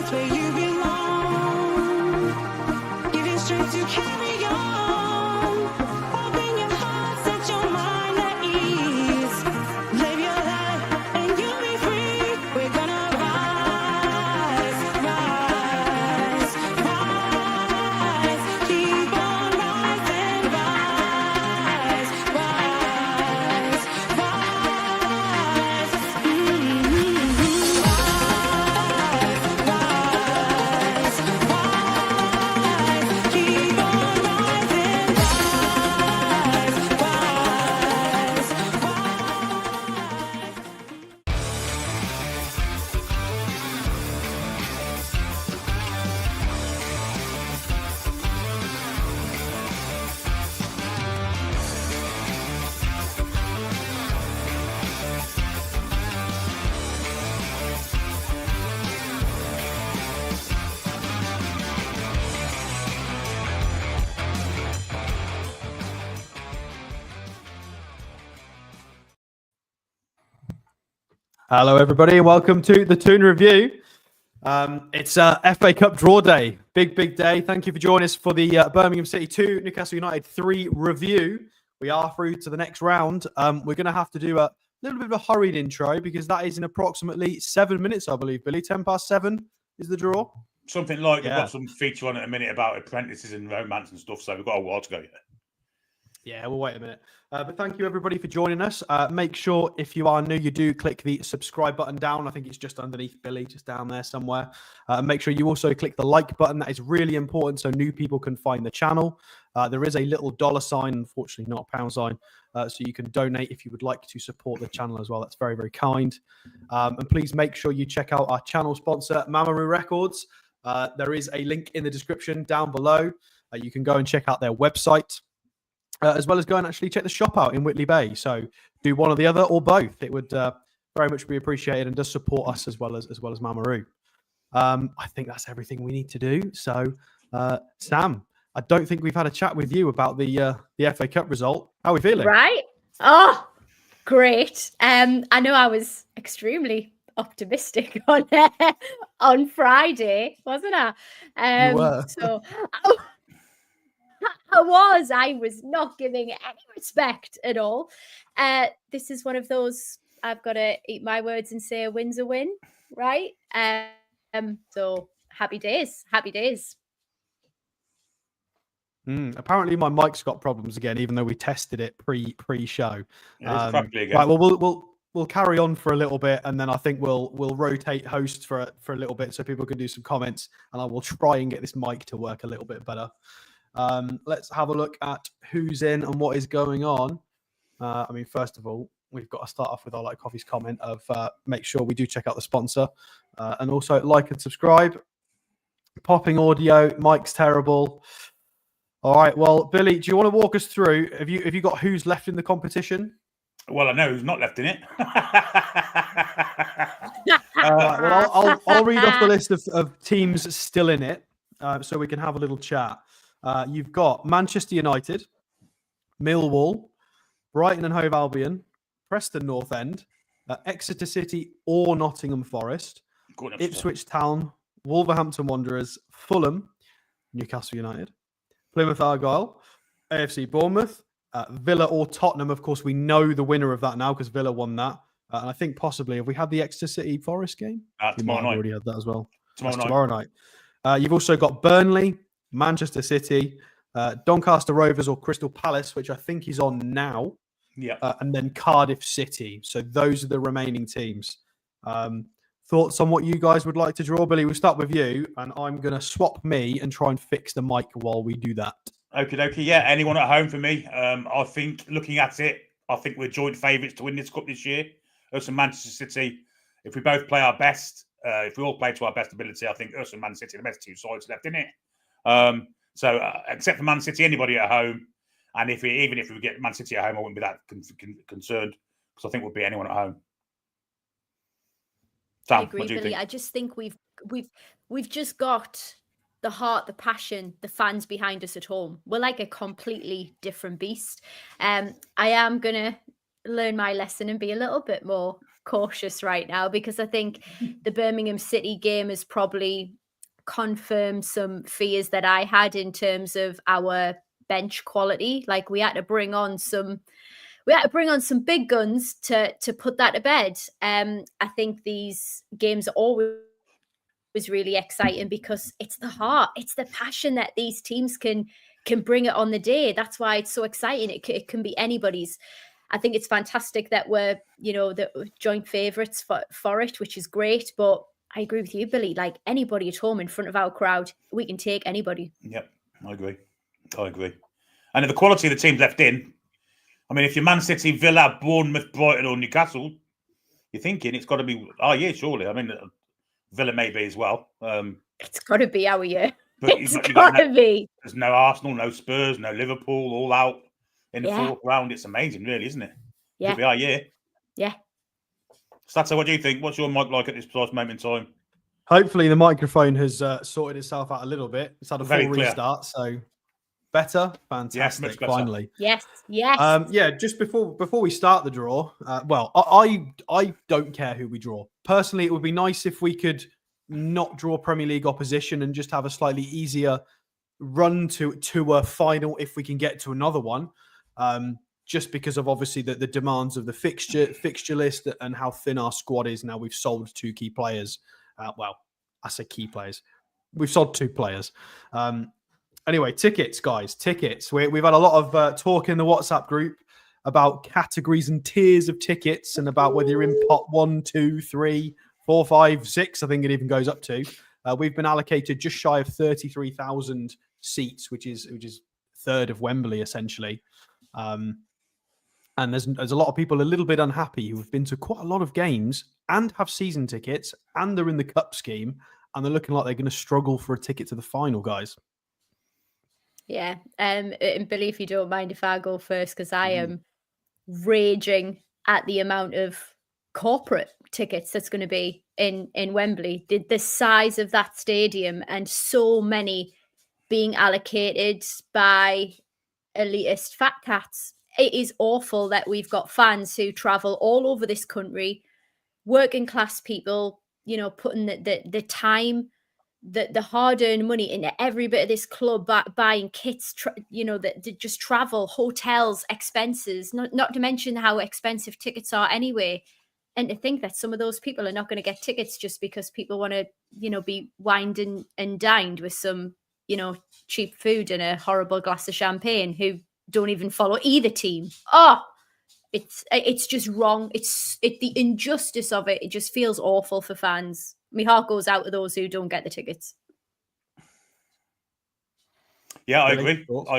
It's where you belong. Give you strength to carry on. Open your heart, set your mind at ease. Live your life and you'll be free. We're gonna rise, rise, rise. Keep on rising, rise, rise, rise. Keep on rising, Hello, everybody, and welcome to the Toon review. It's FA Cup draw day, big day. Thank you for joining us for the Birmingham City 2, Newcastle United 3 review. We are through to the next round. We're going to have to do a little bit of a hurried intro because that is in approximately 7 minutes, I believe, Billy. 7:10 is the draw. Something like Yeah. I've got some feature on it in a minute about apprentices and romance and stuff, so we've got a while to go yet. Yeah, we'll wait a minute. But thank you, everybody, for joining us. Make sure, if you are new, you do click the subscribe button down. I think it's just underneath Billy, just down there somewhere. Make sure you also click the like button. That is really important so new people can find the channel. There is a little $sign, unfortunately not a £, so you can donate if you would like to support the channel as well. That's very, very kind. And please make sure you check out our channel sponsor, Mamaroo Records. There is a link in the description down below. You can go and check out their website. As well as go and actually check the shop out in Whitley Bay. So do one or the other or both. It would very much be appreciated and does support us as well as Mamaroo. I think that's everything we need to do. So Sam, I don't think we've had a chat with you about the FA Cup result. How are we feeling? Right? Oh, great. I know I was extremely optimistic on Friday, wasn't I? You were. So I was not giving any respect at all. This is one of those, I've got to eat my words and say a win's a win, right? So happy days. Apparently my mic's got problems again, even though we tested it pre-show. Yeah, it's crackly again. Right, well, we'll carry on for a little bit, and then I think we'll rotate hosts for a little bit so people can do some comments, and I will try and get this mic to work a little bit better. Let's have a look at who's in and what is going on. I mean, first of all, we've got to start off with our Like Coffee's comment of make sure we do check out the sponsor and also like and subscribe. Popping audio, mic's terrible. All right, well, Billy, do you want to walk us through? Have you got who's left in the competition? Well, I know who's not left in it. Well, I'll read off the list of teams still in it so we can have a little chat. You've got Manchester United, Millwall, Brighton and Hove Albion, Preston North End, Exeter City or Nottingham Forest, Ipswich Town, Wolverhampton Wanderers, Fulham, Newcastle United, Plymouth Argyle, AFC Bournemouth, Villa or Tottenham. Of course, we know the winner of that now because Villa won that. And I think possibly, have we had the Exeter City Forest game? Tomorrow night. Already had that as well. Tomorrow night. You've also got Burnley, Manchester City, Doncaster Rovers or Crystal Palace, which I think is on now. Yeah. And then Cardiff City. So those are the remaining teams. Thoughts on what you guys would like to draw? Billy, we'll start with you, and I'm going to swap me and try and fix the mic while we do that. Okay. Yeah, anyone at home for me. I think looking at it, I think we're joint favourites to win this cup this year. Us and Manchester City, if we both play our best, if we all play to our best ability, I think us and Man City are the best two sides left in it. So except for Man City, anybody at home, and even if we get Man City at home, I wouldn't be that concerned because I think we'll beat anyone at home. Sam, I agree, what do you Billy. think? I just think we've just got the heart, the passion, the fans behind us at home. We're like a completely different beast. I am gonna learn my lesson and be a little bit more cautious right now, because I think the Birmingham City game has probably confirmed some fears that I had in terms of our bench quality. Like we had to bring on some big guns to put that to bed. I think these games are always really exciting because it's the heart, it's the passion that these teams can bring it on the day. That's why it's so exciting. It can be anybody's. I think it's fantastic that we're, the joint favourites for it, which is great. But I agree with you, Billy. Like anybody at home in front of our crowd, we can take anybody. Yep, I agree. And the quality of the teams left in, I mean, if you're Man City, Villa, Bournemouth, Brighton or Newcastle, you're thinking it's got to be our year, surely. I mean, Villa maybe as well. It's got to be our year. But It's got to be. There's no Arsenal, no Spurs, no Liverpool, all out in the fourth round. It's amazing, really, isn't it? Yeah. It'll be our year. Yeah. Stato, what do you think? What's your mic like at this precise moment in time? Hopefully the microphone has sorted itself out a little bit. It's had a Very full clear. restart, so better. Fantastic. much better. Finally. Yes. Yeah, just before we start the draw, I don't care who we draw. Personally, it would be nice if we could not draw Premier League opposition and just have a slightly easier run to a final if we can get to another one. Just because of obviously the demands of the fixture list and how thin our squad is now. We've sold 2 key players. I say key players. We've sold 2 players. Anyway, tickets, guys, tickets. We've had a lot of talk in the WhatsApp group about categories and tiers of tickets and about whether you're in pot 1, 2, 3, 4, 5, 6. I think it even goes up to. We've been allocated just shy of 33,000 seats, which is a third of Wembley essentially. And there's a lot of people a little bit unhappy who have been to quite a lot of games and have season tickets and they're in the cup scheme and they're looking like they're going to struggle for a ticket to the final, guys. Yeah. And Billy, if you don't mind if I go first, because I am raging at the amount of corporate tickets that's going to be in Wembley. The size of that stadium and so many being allocated by elitist fat cats. It is awful that we've got fans who travel all over this country, working class people, putting the time, the hard-earned money into every bit of this club, buying kits, that just travel, hotels, expenses, not to mention how expensive tickets are anyway. And to think that some of those people are not going to get tickets just because people want to, be wined and dined with some, cheap food and a horrible glass of champagne, who don't even follow either team. It's just wrong. It's the injustice of it. It just feels awful for fans. My heart goes out to those who don't get the tickets. Yeah, I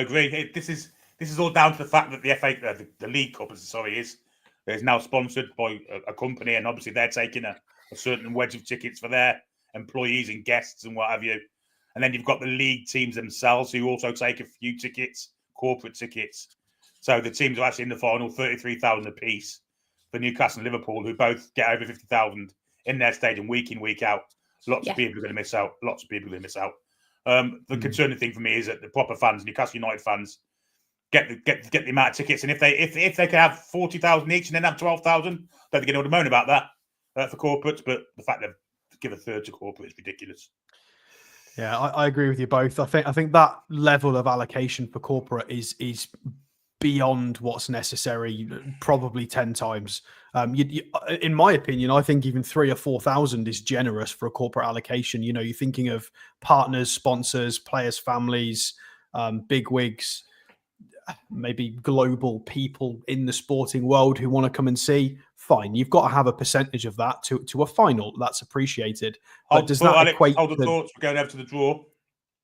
agree. This is all down to the fact that the FA, the League Cup, is now sponsored by a company, and obviously they're taking a certain wedge of tickets for their employees and guests and what have you. And then you've got the league teams themselves who also take a few tickets, corporate tickets. So the teams are actually in the final, 33,000 apiece for Newcastle and Liverpool, who both get over 50,000 in their stadium week in, week out. Lots of people are going to miss out. The concerning thing for me is that the proper fans, Newcastle United fans, get the amount of tickets, and if they can have 40,000 each and then have 12,000, they're going to moan about that for corporates. But the fact that they give a third to corporate is ridiculous. Yeah, I agree with you both. I think that level of allocation for corporate is beyond what's necessary, probably 10 times. In my opinion, I think even 3,000 or 4,000 is generous for a corporate allocation. You're thinking of partners, sponsors, players' families, big wigs, maybe global people in the sporting world who want to come and see. Fine, you've got to have a percentage of that to a final. That's appreciated. But does that equate? Hold the thoughts. We're going over to the draw.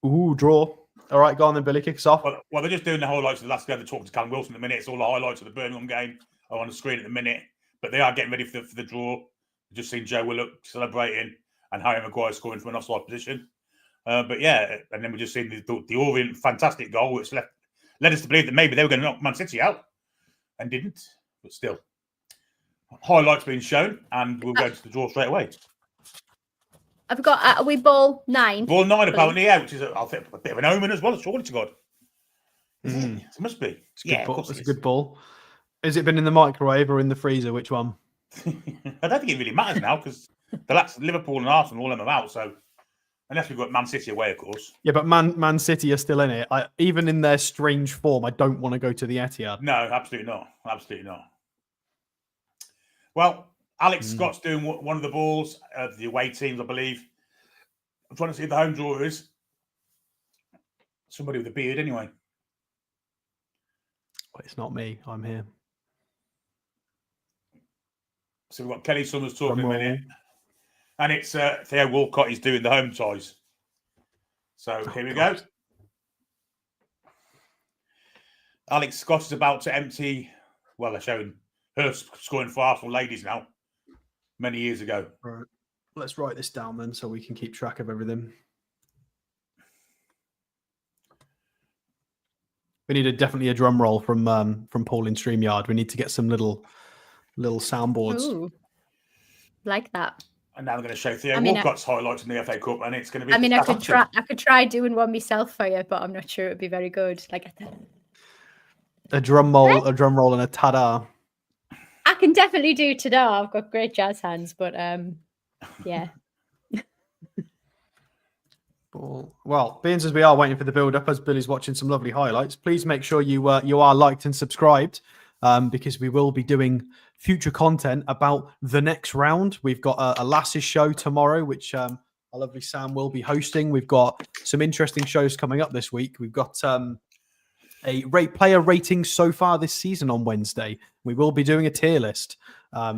Ooh, draw. All right, go on then, Billy. Kick us off. Well, they're just doing the highlights of the last game. They're talking to Callum Wilson at the minute. It's all the highlights of the Birmingham game are on the screen at the minute. But they are getting ready for the draw. We've just seen Joe Willock celebrating and Harry Maguire scoring from an offside position. But yeah, and then we've just seen the Orient fantastic goal, which led us to believe that maybe they were going to knock Man City out and didn't. But still, highlights being shown, and we'll go to the draw straight away. I've got, are we ball 9? Ball 9, apparently, yeah, which is, I think, a bit of an omen as well, surely to God. It must be. It's a good ball. Has it been in the microwave or in the freezer? Which one? I don't think it really matters now because the last Liverpool and Arsenal, all of them are out. So unless we've got Man City away, of course. Yeah, but Man City are still in it. Even in their strange form, I don't want to go to the Etihad. No, absolutely not. Absolutely not. Well, Alex Scott's doing one of the balls, the away teams, I believe. I'm trying to see who the home drawer is. Somebody with a beard, anyway. It's not me. I'm here. So we've got Kelly Summers talking a minute. And it's Theo Walcott is doing the home ties. So here we go. Alex Scott is about to empty. Well, they're showing her scoring for Arsenal ladies now. Many years ago. Right. Let's write this down then so we can keep track of everything. We need definitely a drum roll from Paul in StreamYard. We need to get some little soundboards. Ooh, like that. And now I'm going to show Theo Walcott's highlights in the FA Cup, and it's going to be. I mean, I could try doing one myself for you, but I'm not sure it'd be very good. Like a drum roll, and a ta-da. I can definitely do ta-da. I've got great jazz hands, but yeah. Well, being as we are waiting for the build-up, as Billy's watching some lovely highlights, please make sure you are liked and subscribed, because we will be doing future content about the next round. We've got a Lasses show tomorrow, which our lovely Sam will be hosting. We've got some interesting shows coming up this week. We've got a player rating so far this season on Wednesday. We will be doing a tier list.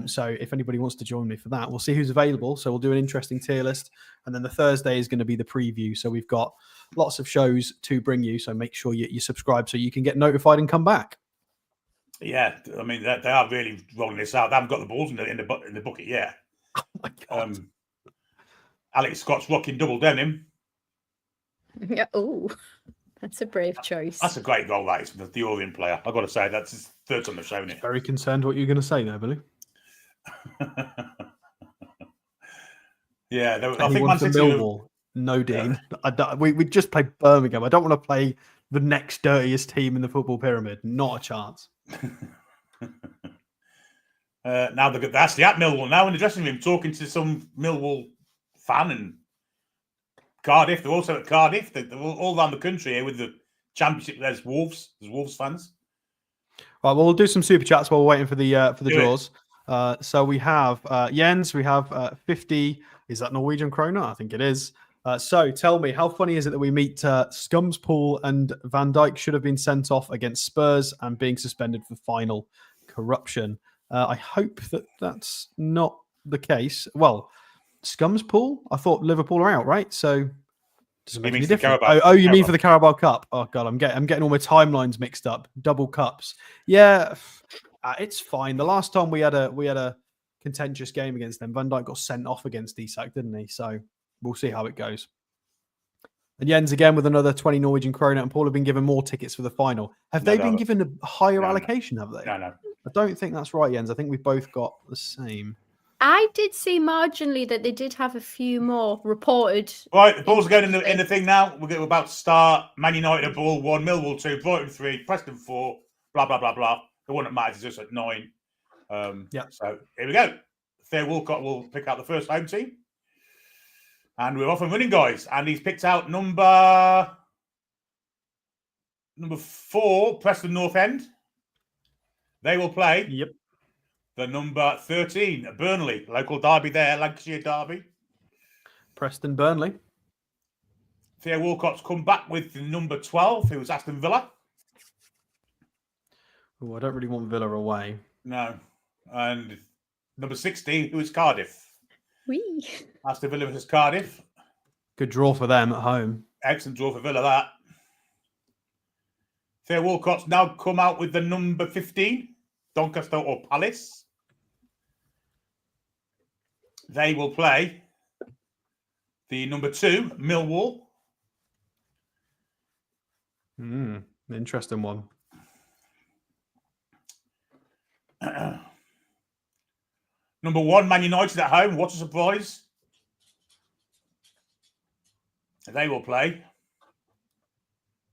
So if anybody wants to join me for that, we'll see who's available. So we'll do an interesting tier list. And then the Thursday is going to be the preview. So we've got lots of shows to bring you. So make sure you subscribe so you can get notified and come back. Yeah, I mean, they are really rolling this out. They haven't got the balls in the bucket yet. Oh, my God. Alex Scott's rocking double denim. Yeah. Oh, that's a brave choice. That's a great goal, that is, from the Orient player. I've got to say, that's his third time they've shown it. Very concerned what you're going to say there, Billy. Yeah, I think Man City. Millwall, no, Dean. Yeah. We just played Birmingham. I don't want to play the next dirtiest team in the football pyramid. Not a chance. Now they're actually at Millwall now in the dressing room talking to some Millwall fan and Cardiff. They're also at Cardiff. They're all around the country here with the championship. There's Wolves fans. Right, well, we'll do some super chats while we're waiting for the draws. So we have Jens. We have 50. Is that Norwegian krona? I think it is. So tell me, how funny is it that we meet Scumspool and Van Dijk should have been sent off against Spurs and being suspended for final corruption? I hope that's not the case. Well, Scumspool? I thought Liverpool are out, right? So doesn't make any difference. You mean for the Carabao Cup? Oh God, I'm getting all my timelines mixed up. Double cups. Yeah, it's fine. The last time we had a contentious game against them, Van Dijk got sent off against Isak, didn't he? So we'll see how it goes. And Jens again with another 20 Norwegian krona, and Paul have been given more tickets for the final. Have they been given a higher allocation? Have they? No. I don't think that's right, Jens. I think we've both got the same. I did see marginally that they did have a few more reported. Right, the ball's going in the thing now. We're about to start. Man United ball 1, Millwall 2, Brighton 3, Preston 4, blah, blah, blah, blah. The one that matters is just at 9. So here we go. Theo Walcott will pick out the first home team. And we're off and running, guys. And he's picked out number 4, Preston North End. They will play. Yep. The number 13, Burnley. Local derby there, Lancashire derby. Preston Burnley. Theo Walcott's come back with the number 12, who was Aston Villa. Oh, I don't really want Villa away. No. And number 16, who is Cardiff. Wee. Aston Villa versus Cardiff. Good draw for them at home. Excellent draw for Villa, that. Theo Walcott's now come out with the number 15, Doncaster or Palace. They will play the number 2, Millwall. Interesting one. Number 1, Man United at home. What a surprise. They will play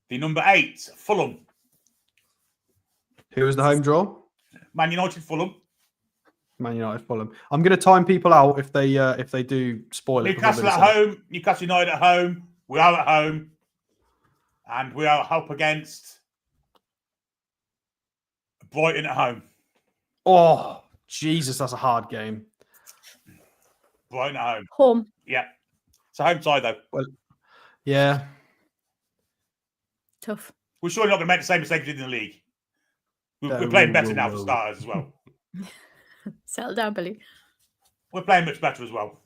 the number 8, Fulham. Who was the home draw? Man United, Fulham. Man United, Fulham. I'm going to time people out if they do spoil it. Newcastle at home. Newcastle United at home. We are at home. And we are up against Brighton at home. Oh, Jesus, that's a hard game. Brighton at home. Home. Yeah. It's a home side, though. Well, yeah. Tough. We're surely not going to make the same mistakes we did in the league. We're playing better now for starters as well. Settle down, Billy. We're playing much better as well.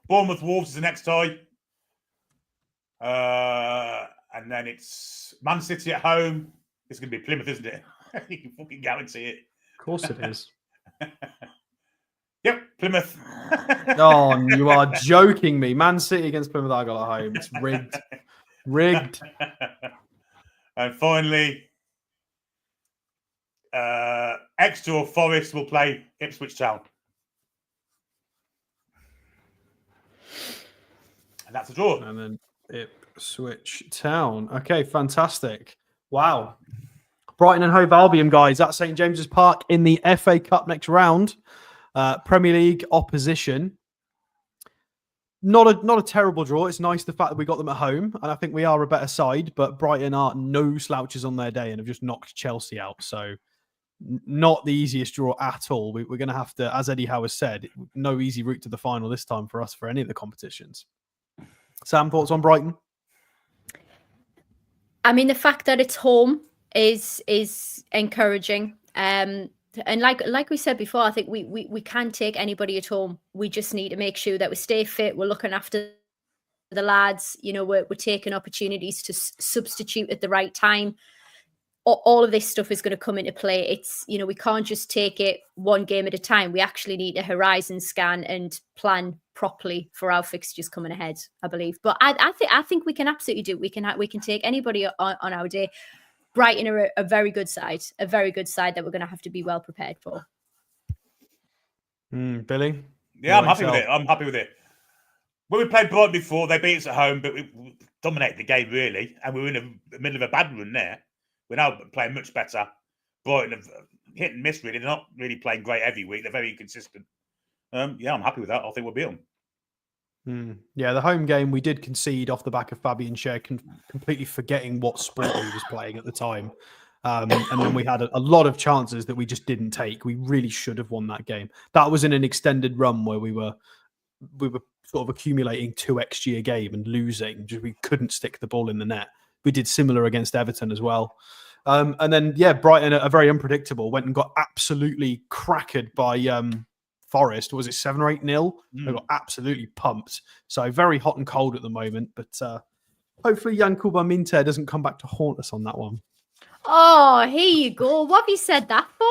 Bournemouth Wolves is the next tie. And then it's Man City at home. It's going to be Plymouth, isn't it? You can fucking guarantee it. Of course it is. Yep, Plymouth. Oh, you are joking me. Man City against Plymouth Argyle at home. It's rigged. Rigged. And finally, Exeter or Forest will play Ipswich Town. And that's a draw. And then Ipswich Town. Okay, fantastic. Wow. Brighton and Hove Albion, guys, at St James's Park in the FA Cup next round. Premier League opposition. Not a terrible draw. It's nice the fact that we got them at home, and I think we are a better side, but Brighton are no slouches on their day and have just knocked Chelsea out. So not the easiest draw at all. We're going to have to, as Eddie Howe has said, no easy route to the final this time for us for any of the competitions. Sam, thoughts on Brighton? I mean, the fact that it's home is encouraging. And like we said before, I think we can take anybody at home. We just need to make sure that we stay fit. We're looking after the lads. You know, we're taking opportunities to substitute at the right time. All of this stuff is going to come into play. It's, you know, we can't just take it one game at a time. We actually need a horizon scan and plan properly for our fixtures coming ahead, I believe. But I think we can absolutely do it. We can take anybody on our day. Brighton are a very good side that we're going to have to be well prepared for. Billy? Yeah, I'm happy with it. When we played Brighton before, they beat us at home, but we dominated the game, really. And we were in the middle of a bad run there. We're now playing much better. Brighton have hit and miss, really. They're not really playing great every week. They're very inconsistent. Yeah, I'm happy with that. I think we'll beat them. Yeah, the home game, we did concede off the back of Fabian Schär, completely forgetting what sport he was playing at the time. And then we had a lot of chances that we just didn't take. We really should have won that game. That was in an extended run where we were sort of accumulating 2 XG a game and losing. Just we couldn't stick the ball in the net. We did similar against Everton as well. And then, yeah, Brighton are very unpredictable. Went and got absolutely crackered by Forest. Was it 7 or 8-0? They got absolutely pumped. So very hot and cold at the moment. But hopefully Yankuba Minte doesn't come back to haunt us on that one. Oh, here you go. What have you said that for?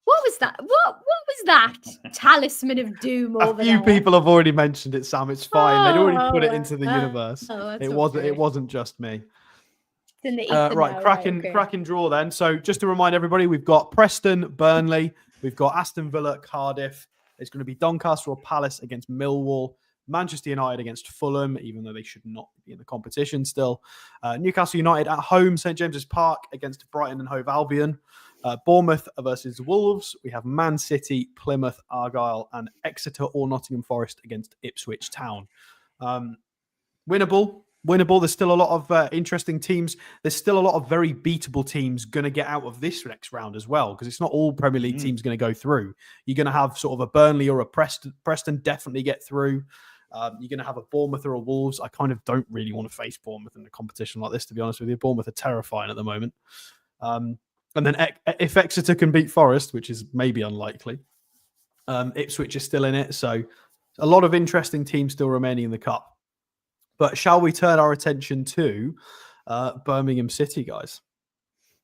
What was that? What was that? Talisman of doom over A few people have already mentioned it, Sam. It's fine. They'd already put it into the universe. It wasn't just me. In the ether right, now, cracking draw then. So just to remind everybody, we've got Preston, Burnley, we've got Aston Villa, Cardiff. It's going to be Doncaster or Palace against Millwall, Manchester United against Fulham, even though they should not be in the competition still. Newcastle United at home, St James's Park against Brighton and Hove Albion. Bournemouth versus Wolves. We have Man City, Plymouth, Argyle, and Exeter or Nottingham Forest against Ipswich Town. Winnable. There's still a lot of interesting teams. There's still a lot of very beatable teams going to get out of this next round as well, because it's not all Premier League teams going to go through. You're going to have sort of a Burnley or a Preston definitely get through. You're going to have a Bournemouth or a Wolves. I kind of don't really want to face Bournemouth in a competition like this, to be honest with you. Bournemouth are terrifying at the moment. And then if Exeter can beat Forest, which is maybe unlikely, Ipswich is still in it. So a lot of interesting teams still remaining in the Cup. But shall we turn our attention to Birmingham City, guys?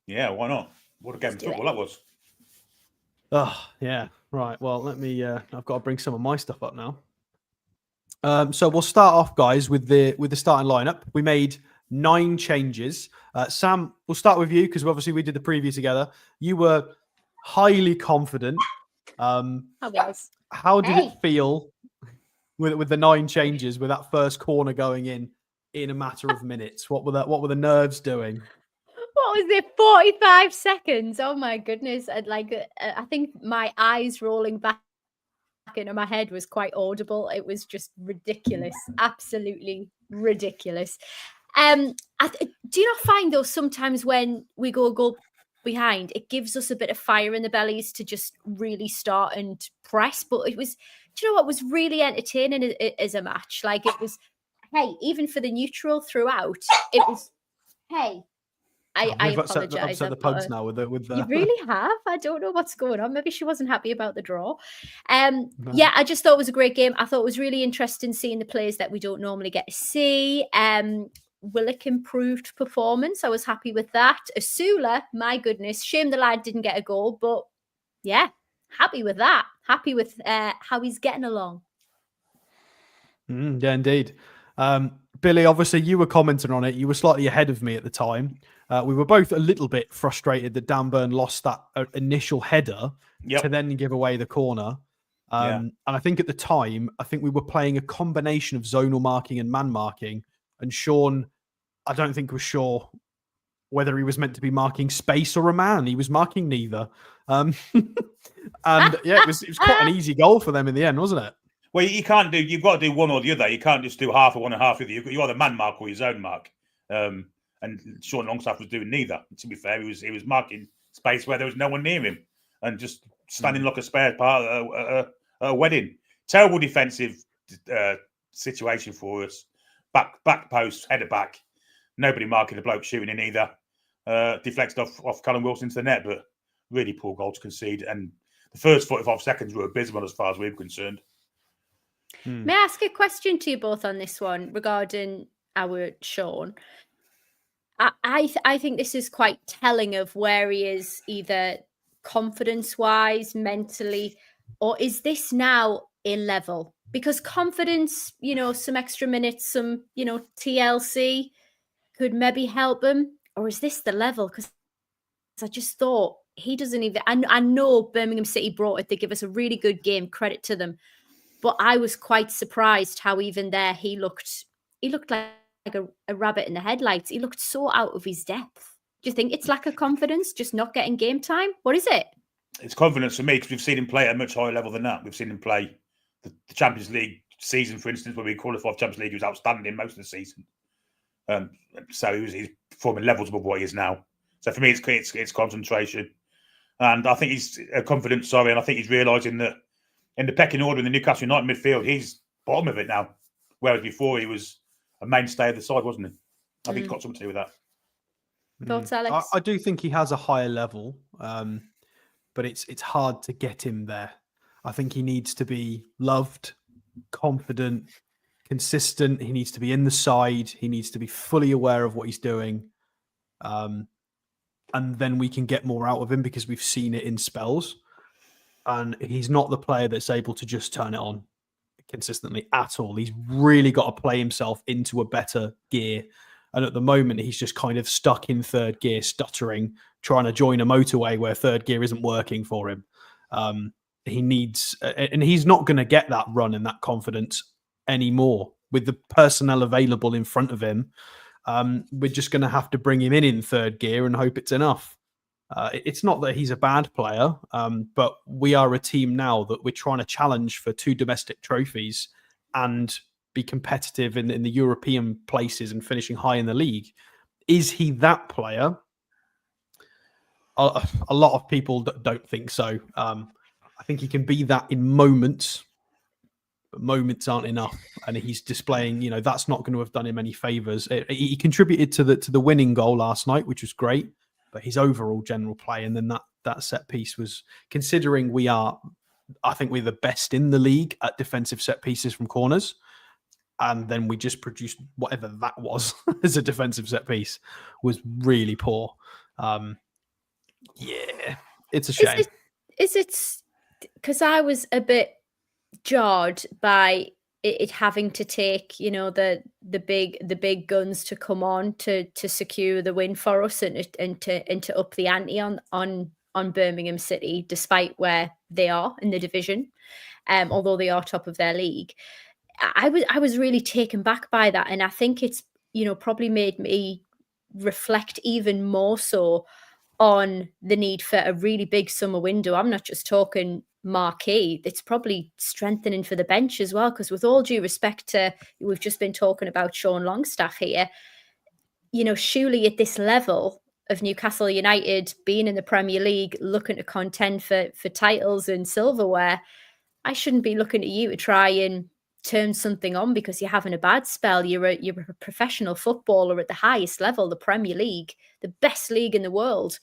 Yeah, why not? What a game of football that was. Oh, yeah. Right. Well, let me... I've got to bring some of my stuff up now. So we'll start off, guys, with the starting lineup. We made 9 changes. Sam, we'll start with you, because obviously we did the preview together. You were highly confident. I was. How did it feel with the 9 changes, with that first corner going in a matter of minutes? What were the nerves doing? Well, what was it? 45 seconds. Oh my goodness. I think my eyes rolling back into my head was quite audible. It was just ridiculous. Absolutely ridiculous. Do you not find though sometimes when we go a goal behind, it gives us a bit of fire in the bellies to just really start and press? But do you know what was really entertaining as a match? Like it was, hey, even for the neutral throughout, it was, hey, I apologize. Upset the pugs now with the. You really have. I don't know what's going on. Maybe she wasn't happy about the draw. No. Yeah, I just thought it was a great game. I thought it was really interesting seeing the players that we don't normally get to see. Willock improved performance. I was happy with that. Asula, my goodness, shame the lad didn't get a goal, but yeah, happy with that. Happy with how he's getting along. Yeah, indeed. Billy, obviously you were commenting on it. You were slightly ahead of me at the time. We were both a little bit frustrated that Dan Burn lost that initial header to then give away the corner. And I think at the time, I think we were playing a combination of zonal marking and man marking. And Sean, I don't think was sure whether he was meant to be marking space or a man. He was marking neither. And yeah, it was quite an easy goal for them in the end, wasn't it? Well, you've got to do one or the other. You can't just do half of one and half of the other. You either man mark or your zone mark. And Sean Longstaff was doing neither. To be fair, he was marking space where there was no one near him and just standing like a spare part at a wedding. Terrible defensive situation for us. Back post, header back. Nobody marking the bloke shooting in either. Deflected off Callum Wilson to the net, but really poor goal to concede. And the first 45 seconds were abysmal as far as we were concerned. May I ask a question to you both on this one regarding our Sean? I think this is quite telling of where he is, either confidence-wise, mentally, or is this now a level? Because confidence, some extra minutes, some, TLC could maybe help him. Or is this the level? Because I just thought he doesn't even... I know Birmingham City brought it. They give us a really good game. Credit to them. But I was quite surprised how even there he looked like a rabbit in the headlights. He looked so out of his depth. Do you think it's lack of confidence, just not getting game time? What is it? It's confidence for me because we've seen him play at a much higher level than that. We've seen him play the Champions League season, for instance, when we qualified for Champions League. He was outstanding most of the season. So he's performing levels above what he is now. So for me, it's concentration. And I think he's confidence, and I think he's realising that in the pecking order in the Newcastle United midfield, he's bottom of it now. Whereas before he was a mainstay of the side, wasn't he? I think it's got something to do with that. Thoughts, Alex? I do think he has a higher level, but it's hard to get him there. I think he needs to be loved, confident, consistent. He needs to be in the side. He needs to be fully aware of what he's doing. And then we can get more out of him because we've seen it in spells. And he's not the player that's able to just turn it on consistently at all. He's really got to play himself into a better gear. And at the moment, he's just kind of stuck in third gear, stuttering, trying to join a motorway where third gear isn't working for him. He needs, and he's not going to get that run and that confidence anymore with the personnel available in front of him. We're just going to have to bring him in third gear and hope it's enough. It's not that he's a bad player, but we are a team now that we're trying to challenge for 2 domestic trophies and be competitive in the European places and finishing high in the league. Is he that player? A lot of people don't think so. I think he can be that in moments, but moments aren't enough. And he's displaying, that's not going to have done him any favours. He contributed to the winning goal last night, which was great. But his overall general play, and then that set piece was, considering I think we're the best in the league at defensive set pieces from corners, and then we just produced whatever that was as a defensive set piece, was really poor. Yeah, it's a shame. Is it because I was a bit jarred by it having to take, the big guns to come on to secure the win for us and to up the ante on Birmingham City, despite where they are in the division, although they are top of their league. I was really taken back by that, and I think it's probably made me reflect even more so on the need for a really big summer window. I'm not just talking marquee, it's probably strengthening for the bench as well, because with all due respect to, we've just been talking about Sean Longstaff here, you know, surely at this level of Newcastle United being in the Premier League, looking to contend for titles and silverware, I shouldn't be looking at you to try and turn something on because you're having a bad spell. You're a professional footballer at the highest level, the Premier League, the best league in the world.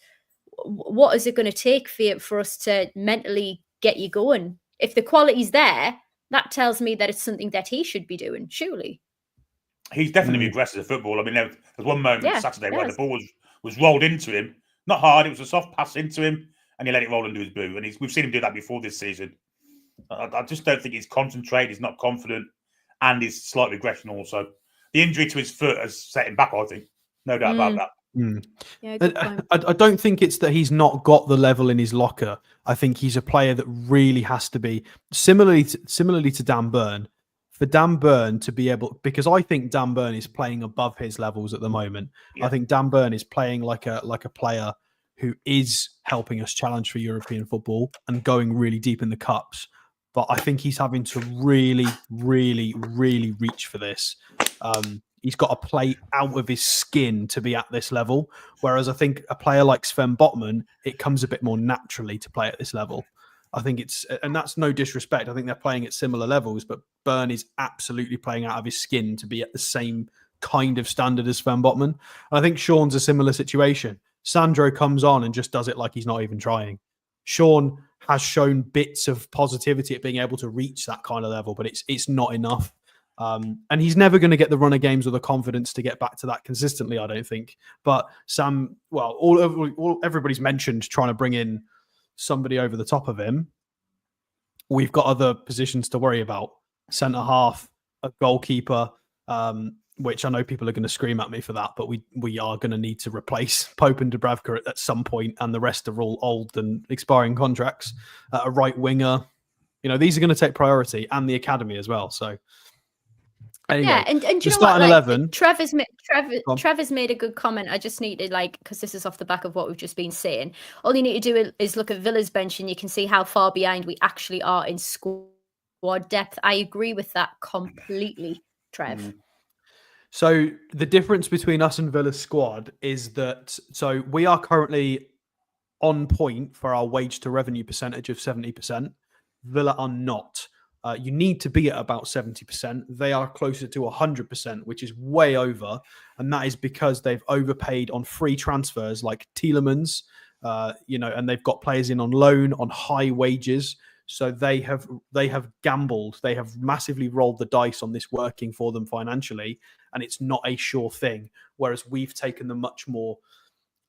What is it going to take for us to mentally get you going? If the quality's there, that tells me that it's something that he should be doing, surely. He's definitely aggressive at football. I mean, there was one moment Saturday where the ball was rolled into him. Not hard, it was a soft pass into him, and he let it roll into his boot. And we've seen him do that before this season. I just don't think he's concentrated, he's not confident, and he's slight regression also. The injury to his foot has set him back, I think. No doubt about that. Yeah, good point. I don't think it's that he's not got the level in his locker. I think he's a player that really has to be similarly to Dan Burn. For Dan Burn to be able, because I think Dan Burn is playing above his levels at the moment. Yeah. I think Dan Burn is playing like a player who is helping us challenge for European football and going really deep in the cups. But I think he's having to really, really, really reach for this. He's got to play out of his skin to be at this level. Whereas I think a player like Sven Botman, it comes a bit more naturally to play at this level. I think it's, and that's no disrespect. I think they're playing at similar levels, but Burn is absolutely playing out of his skin to be at the same kind of standard as Sven Botman. And I think Sean's a similar situation. Sandro comes on and just does it like he's not even trying. Sean has shown bits of positivity at being able to reach that kind of level, but it's not enough. And he's never going to get the run of games or the confidence to get back to that consistently, I don't think. But Sam, well, everybody's mentioned trying to bring in somebody over the top of him. We've got other positions to worry about. Centre half, a goalkeeper, which I know people are going to scream at me for that, but we are going to need to replace Pope and Dubravka at some point, and the rest are all old and expiring contracts. A right winger, these are going to take priority, and the academy as well. So anyway, yeah, and you know what? 11. Trevor's made a good comment. I just need to because this is off the back of what we've just been saying. All you need to do is look at Villa's bench, and you can see how far behind we actually are in squad depth. I agree with that completely, Trev. So the difference between us and Villa's squad is that we are currently on point for our wage to revenue percentage of 70%. Villa are not. You need to be at about 70%. They are closer to 100%, which is way over. And that is because they've overpaid on free transfers like Tielemans, and they've got players in on loan on high wages. So they have gambled. They have massively rolled the dice on this working for them financially, and it's not a sure thing. Whereas we've taken the much more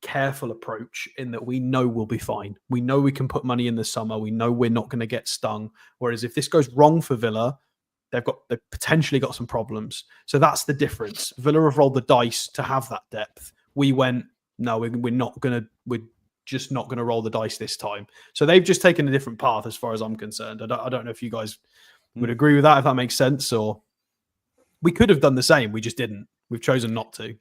careful approach in that we know we'll be fine. We know we can put money in the summer. We know we're not going to get stung. Whereas if this goes wrong for Villa, they've potentially got some problems. So that's the difference. Villa have rolled the dice to have that depth. We went, no, we're just not going to roll the dice this time. So they've just taken a different path as far as I'm concerned. I don't know if you guys would agree with that, if that makes sense, or we could have done the same. We just didn't. We've chosen not to.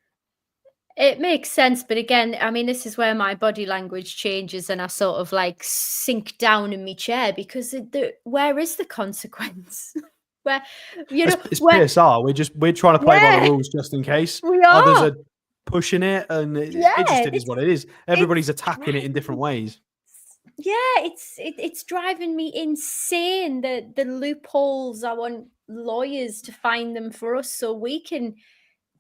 It makes sense. But again, I mean, this is where my body language changes and I sort of sink down in my chair because where is the consequence? Where, it's PSR. We're trying to play by the rules just in case. We are. Others are pushing it, and it just is what it is. Everybody's attacking it in different ways. Yeah, it's driving me insane. The loopholes. I want lawyers to find them for us so we can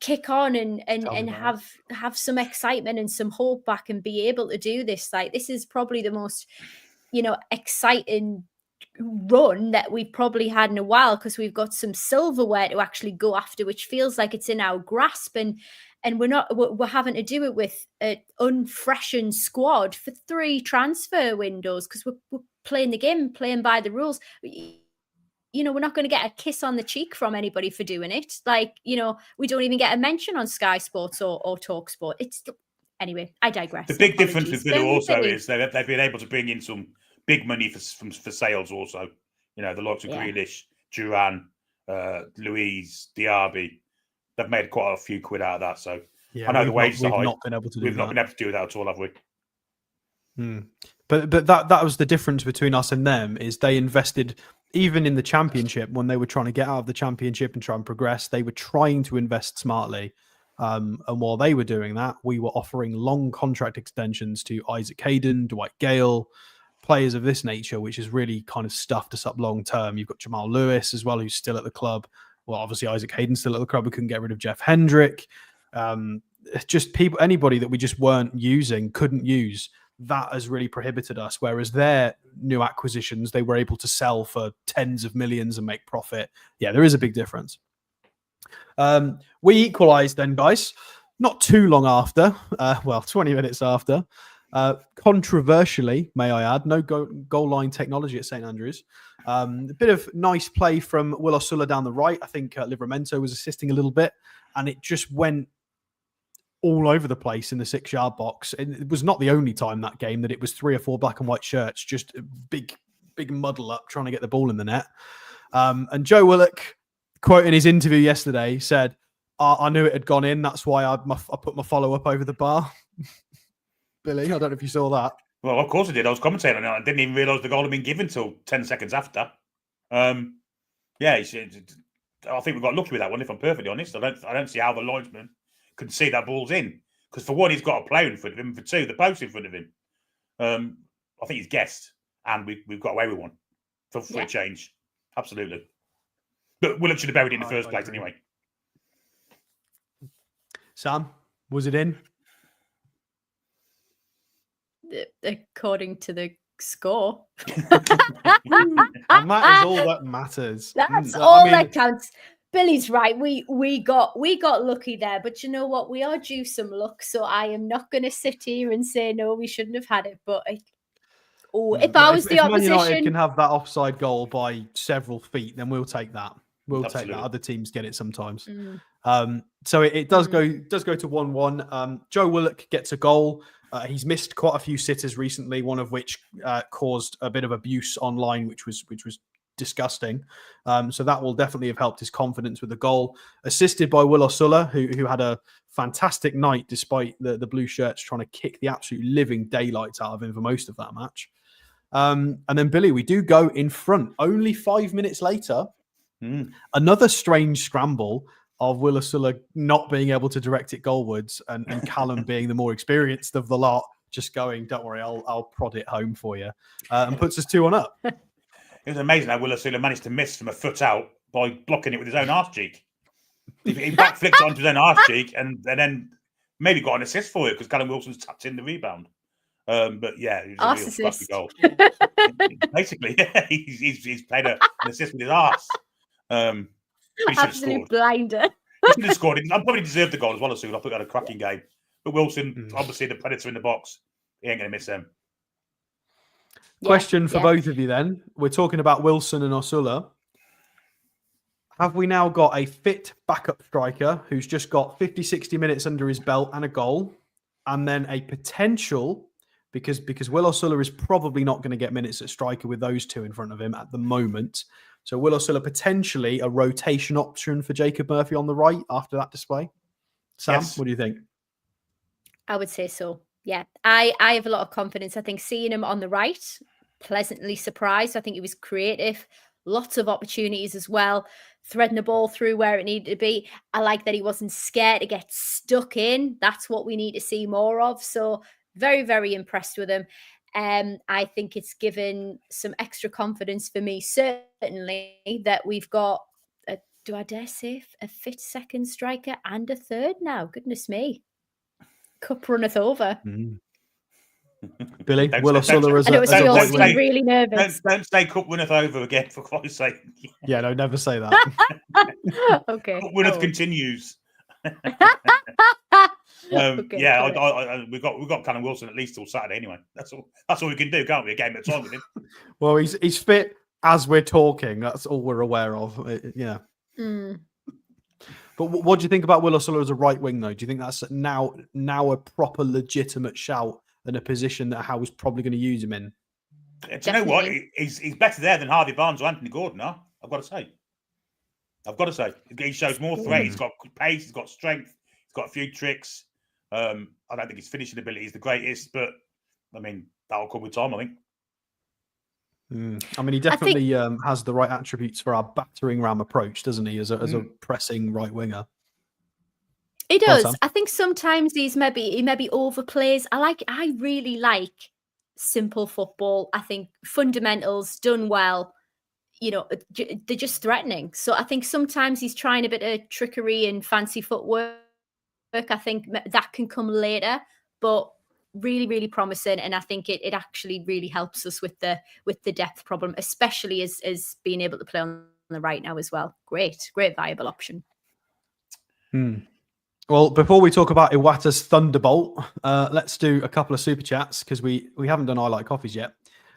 kick on and have some excitement and some hope back and be able to do this. This is probably the most exciting run that we've probably had in a while because we've got some silverware to actually go after, which feels like it's in our grasp, and we're having to do it with an unfreshened squad for 3 transfer windows because we're playing the game, playing by the rules. We're not going to get a kiss on the cheek from anybody for doing it. We don't even get a mention on Sky Sports or Talk Sport. Anyway, I digress. The big difference with Villa also is that they've been able to bring in some big money for sales also. The likes of Grealish, Duran, Louise, Diaby. They've made quite a few quid out of that. So Yeah, I know the we've wages are high. not been able to do We've that. not been able to do that at all, have we? But that was the difference between us and them, is they invested even in the championship when they were trying to get out of the championship and try and progress. They were trying to invest smartly. And while they were doing that, we were offering long contract extensions to Isaac Hayden, Dwight Gale, players of this nature, which has really kind of stuffed us up long term. You've got Jamal Lewis as well, who's still at the club. Well, obviously Isaac Hayden's still at the club. We couldn't get rid of Jeff Hendrick. Just people, anybody that we just weren't using, couldn't use. That has really prohibited us. Whereas their new acquisitions, they were able to sell for tens of millions and make profit. Yeah, there is a big difference. We equalised then, guys, not too long after, 20 minutes after. Controversially, may I add, no goal line technology at St Andrews. A bit of nice play from Will Osula down the right. I think Livramento was assisting a little bit, and it just went all over the place in the 6-yard box. And it was not the only time that game that it was 3 or 4 black and white shirts, just a big muddle up trying to get the ball in the net. And Joe Willock, quoting his interview yesterday, said, I knew it had gone in. That's why I put my follow up over the bar. Billy, I don't know if you saw that. Well, of course I did. I was commentating on it. I didn't even realise the goal had been given till 10 seconds after. I think we got lucky with that one, if I'm perfectly honest. I don't see how the linesman could see that ball's in. Because for one, he's got a player in front of him. For two, the post in front of him. I think he's guessed. And we've got away with one for a change. Absolutely. But Willock should have buried it in the first place anyway. Sam, was it in? According to the score. And that is all that matters. That's all that counts. Billy's right. We got lucky there, but you know what? We are due some luck. So I am not going to sit here and say no, we shouldn't have had it. But if I was the opposition, Man United can have that offside goal by several feet, then we'll take that. We'll take that. Other teams get it sometimes. So it does go to 1-1. Joe Willock gets a goal. He's missed quite a few sitters recently, one of which caused a bit of abuse online, which was disgusting. So that will definitely have helped his confidence with the goal. Assisted by Will Osula, who had a fantastic night despite the blue shirts trying to kick the absolute living daylights out of him for most of that match. And then, Billy, we do go in front. Only 5 minutes later, another strange scramble of Will Osula not being able to direct it goalwards, and Callum being the more experienced of the lot, just going, don't worry, I'll prod it home for you, and puts us 2-1 up. It was amazing how Will Osula managed to miss from a foot out by blocking it with his own arse cheek. He backflipped onto his own arse cheek and then maybe got an assist for it because Callum Wilson's tapped in the rebound. But yeah, it was a real classy goal. Basically, yeah, he's played an assist with his arse. Absolute blinder. He should have scored. I probably deserved the goal as well as soon. I thought he had a cracking game. But Wilson, obviously the predator in the box, he ain't going to miss them. Question for both of you then. We're talking about Wilson and Osula. Have we now got a fit backup striker who's just got 50, 60 minutes under his belt and a goal, and then a potential, because Will Osula is probably not going to get minutes at striker with those two in front of him at the moment. So Will Osula potentially a rotation option for Jacob Murphy on the right after that display? Sam, what do you think? I would say so. Yeah, I have a lot of confidence. I think seeing him on the right, pleasantly surprised. I think he was creative, lots of opportunities as well, threading the ball through where it needed to be. I like that he wasn't scared to get stuck in. That's what we need to see more of. So very, very impressed with him. I think it's given some extra confidence for me, certainly, that we've got, do I dare say, a fit second striker and a third now. Goodness me. Cup runneth over. Billy, Will Osula as I know it's really nervous. Don't say cup runneth over again, for Christ's sake. Yeah, no, never say that. Okay. Cup runneth continues. Okay, yeah, we've got Callum Wilson at least till Saturday anyway. That's all we can do, can't we? A game at a time with him. Well, he's fit as we're talking. That's all we're aware of. Yeah. But what do you think about Will Osula as a right wing, though? Do you think that's now a proper legitimate shout and a position that Howe's probably going to use him in? Do you know what? He's better there than Harvey Barnes or Anthony Gordon. I've got to say. He shows more threat. He's got pace. He's got strength. He's got a few tricks. I don't think his finishing ability is the greatest, but I mean, that'll come with time, I think. I mean, he definitely has the right attributes for our battering ram approach, doesn't he? As a pressing right winger. He Go on, does. Sam. I think sometimes he maybe overplays. I really like simple football. I think fundamentals done well, you know, they're just threatening. So I think sometimes he's trying a bit of trickery and fancy footwork. I think that can come later, but really, really promising. And I think it actually really helps us with the depth problem, especially as being able to play on the right now as well. Great viable option. Well, before we talk about Iwata's Thunderbolt, let's do a couple of super chats because we haven't done I Like Coffees yet.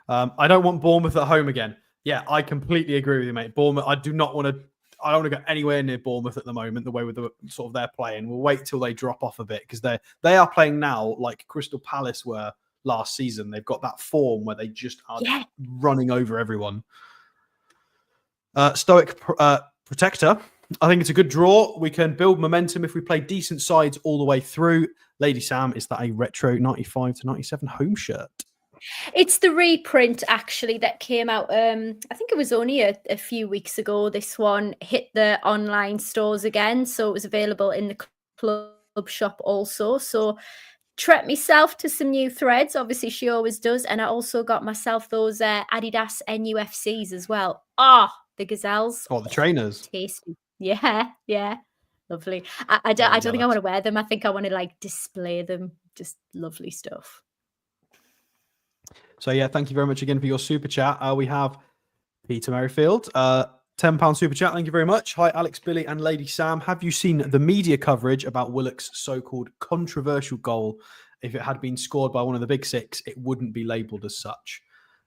I don't want Bournemouth at home again. Yeah, I completely agree with you, mate. Bournemouth, I don't want to go anywhere near Bournemouth at the moment, the way with the sort of they're playing. We'll wait till they drop off a bit because they are playing now like Crystal Palace were last season. They've got that form where they just are running over everyone. Stoic Protector. I think it's a good draw. We can build momentum if we play decent sides all the way through. Lady Sam, is that a retro 95 to 97 home shirt? It's the reprint actually that came out. I think it was only a few weeks ago. This one hit the online stores again, so it was available in the club shop also. So treat myself to some new threads. Obviously, she always does, and I also got myself those Adidas NUFCs as well. The gazelles. Oh, the trainers. Tasty. Yeah. Lovely. I don't think I want to wear them. I think I want to like display them. Just lovely stuff. So yeah, thank you very much again for your super chat. We have Peter Merrifield, £10 super chat. Thank you very much. Hi, Alex, Billy, and Lady Sam. Have you seen the media coverage about Willock's so-called controversial goal? If it had been scored by one of the big six, it wouldn't be labelled as such.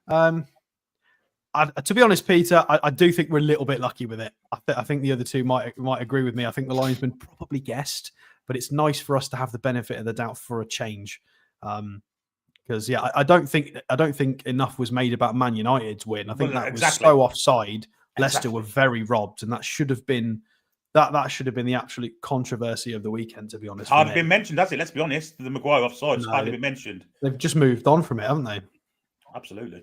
To be honest, Peter, I do think we're a little bit lucky with it. I think the other two might agree with me. I think the linesman probably guessed, but it's nice for us to have the benefit of the doubt for a change. Because I don't think enough was made about Man United's win. I think that was so offside. Leicester were very robbed, and that should have been that should have been the absolute controversy of the weekend. To be honest, hardly been mentioned, has it? Let's be honest. The Maguire offside hardly been mentioned. They've just moved on from it, haven't they? Absolutely.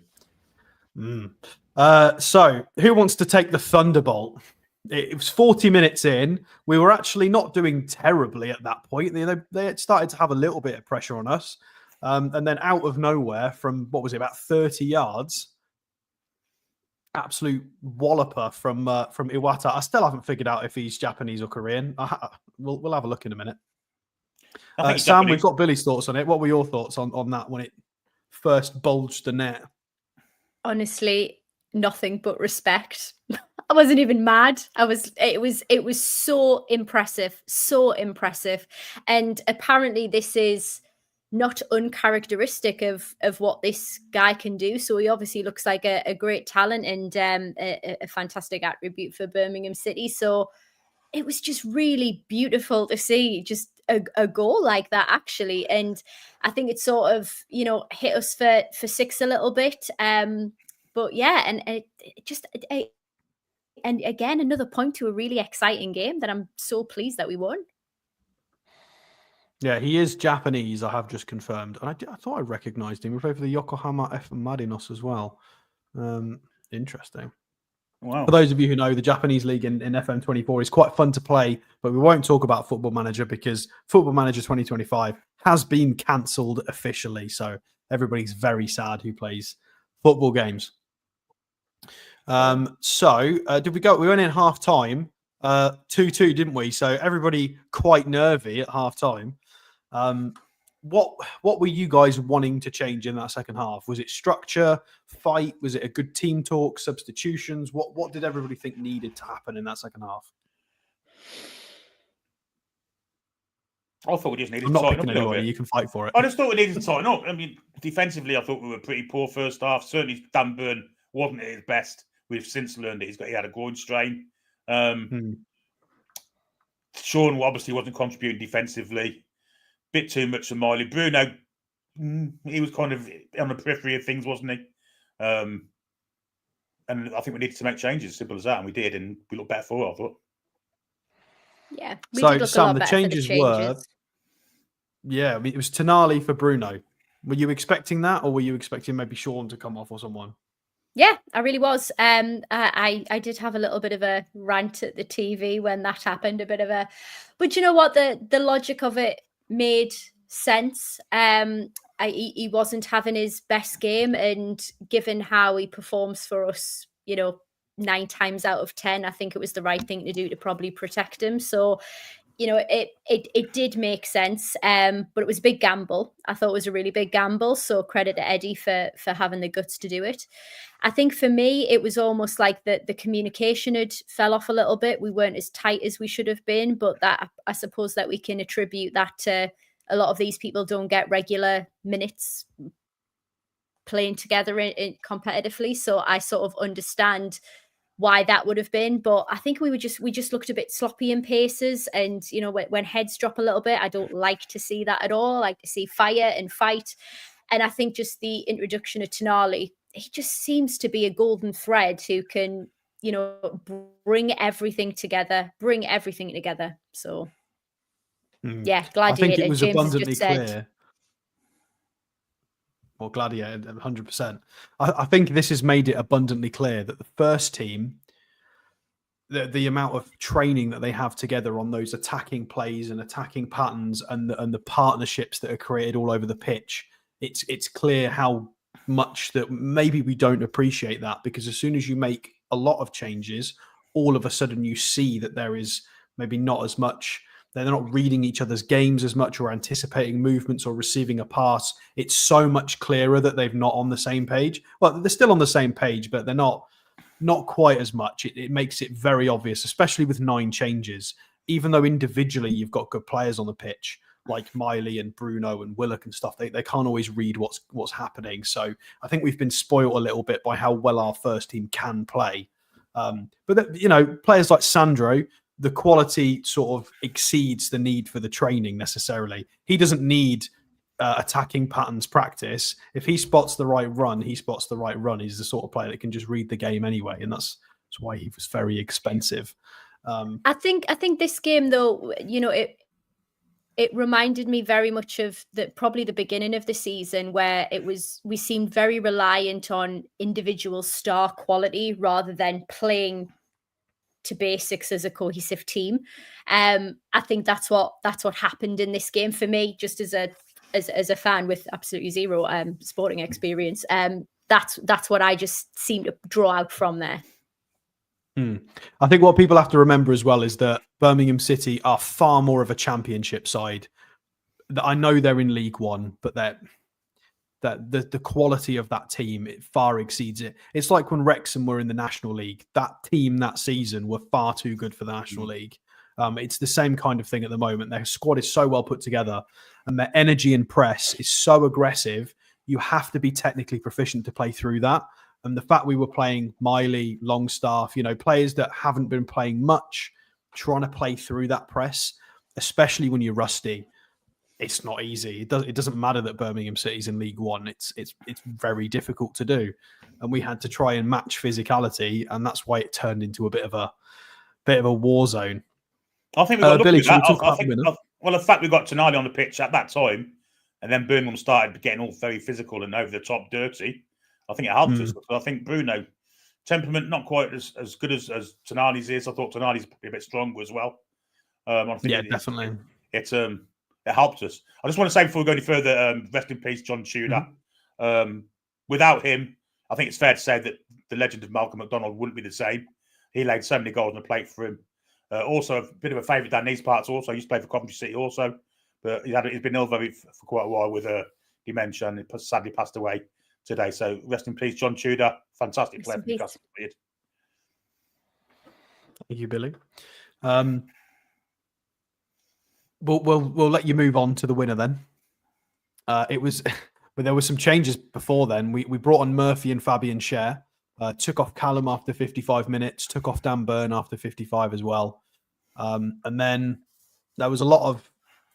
So who wants to take the Thunderbolt? It was 40 minutes in. We were actually not doing terribly at that point. They had started to have a little bit of pressure on us. And then out of nowhere from, what was it, about 30 yards, absolute walloper from Iwata. I still haven't figured out if he's Japanese or Korean. We'll have a look in a minute. Sam, Japanese. We've got Billy's thoughts on it. What were your thoughts on that when it first bulged the net? Honestly, nothing but respect. I wasn't even mad. It was so impressive. And apparently this is not uncharacteristic of what this guy can do. So he obviously looks like a great talent and a fantastic attribute for Birmingham City. So it was just really beautiful to see just a goal like that, actually. And I think it sort of, hit us for six a little bit. But yeah, and and again, another point to a really exciting game that I'm so pleased that we won. Yeah, he is Japanese, I have just confirmed. And I thought I recognised him. We played for the Yokohama F. Marinos as well. Interesting. Wow. For those of you who know, the Japanese league in FM24 is quite fun to play, but we won't talk about Football Manager because Football Manager 2025 has been cancelled officially. So everybody's very sad who plays football games. Did we go? We went in half time, 2-2, didn't we? So everybody quite nervy at half time. What were you guys wanting to change in that second half? Was it structure, fight? Was it a good team talk, substitutions? What did everybody think needed to happen in that second half? I thought we just needed to tighten up a little bit. You can fight for it. I just thought we needed to tighten up. I mean, defensively, I thought we were pretty poor first half. Certainly, Dan Burn wasn't at his best. We've since learned that he had a groin strain. Sean obviously wasn't contributing defensively. Bit too much for Miley. Bruno, he was kind of on the periphery of things, wasn't he? And I think we needed to make changes, simple as that, and we did, and we looked better for it, I thought. Yeah, we So, did look a Sam, lot the better for the changes were, changes. yeah, I mean, it was Tonali for Bruno. Were you expecting that, or were you expecting maybe Sean to come off or someone? Yeah, I really was. I did have a little bit of a rant at the TV when that happened, but you know what? The logic of it made sense. He wasn't having his best game, and given how he performs for us, 9 times out of 10, I think it was the right thing to do to probably protect him. So it did make sense, but it was a big gamble. I thought it was a really big gamble. So credit to Eddie for having the guts to do it. I think for me, it was almost like the communication had fell off a little bit. We weren't as tight as we should have been, but that I suppose that we can attribute that to a lot of these people don't get regular minutes playing together competitively. So I sort of understand why that would have been, but I think we just looked a bit sloppy in paces, and when heads drop a little bit, I don't like to see that at all. I like to see fire and fight, and I think just the introduction of Tonali, he just seems to be a golden thread who can bring everything together. So yeah, I gladiator. think it was James has abundantly just said. clear. Well, Gladiator, 100%. I think this has made it abundantly clear that the first team, the amount of training that they have together on those attacking plays and attacking patterns, and the partnerships that are created all over the pitch, it's clear how much that maybe we don't appreciate that, because as soon as you make a lot of changes, all of a sudden you see that there is maybe not as much. They're not reading each other's games as much, or anticipating movements, or receiving a pass. It's so much clearer that they're not on the same page. Well, they're still on the same page, but they're not quite as much. It makes it very obvious, especially with 9 changes. Even though individually you've got good players on the pitch, like Miley and Bruno and Willock and stuff, they can't always read what's happening. So I think we've been spoiled a little bit by how well our first team can play. But players like Sandro, the quality sort of exceeds the need for the training necessarily. He doesn't need attacking patterns practice. If he spots the right run, he spots the right run. He's the sort of player that can just read the game anyway, and that's why he was very expensive. I think this game, though, it reminded me very much of probably the beginning of the season, where we seemed very reliant on individual star quality rather than playing to basics as a cohesive team. I think that's what happened in this game for me, just as a fan with absolutely zero sporting experience. That's what I just seem to draw out from there. I think what people have to remember as well is that Birmingham City are far more of a championship side. I know they're in League One, but the quality of that team, it far exceeds it. It's like when Wrexham were in the National League. That team that season were far too good for the National League. It's the same kind of thing at the moment. Their squad is so well put together, and their energy and press is so aggressive. You have to be technically proficient to play through that. And the fact we were playing Miley, Longstaff, players that haven't been playing much, trying to play through that press, especially when you're rusty, it's not easy. It doesn't matter that Birmingham City's in League One. It's very difficult to do, and we had to try and match physicality, and that's why it turned into a bit of a war zone. I think we got Billy, the fact we got Tonali on the pitch at that time, and then Birmingham started getting all very physical and over the top, dirty. I think it helped us. I think Bruno, temperament not quite as good as Tonali's is. I thought Tonali's probably a bit stronger as well. Definitely. It helped us. I just want to say before we go any further, rest in peace, John Tudor. Without him, I think it's fair to say that the legend of Malcolm McDonald wouldn't be the same. He laid so many goals on the plate for him. Also, a bit of a favourite down these parts. Also, he used to play for Coventry City. Also, but he's been ill for quite a while with dementia, and he sadly passed away today. So rest in peace, John Tudor. Fantastic player for Newcastle. Thank you, Billy. We'll let you move on to the winner then. It was, but there were some changes before then. We brought on Murphy and Fabian Schär, took off Callum after 55 minutes, took off Dan Burn after 55 as well. And then there was a lot of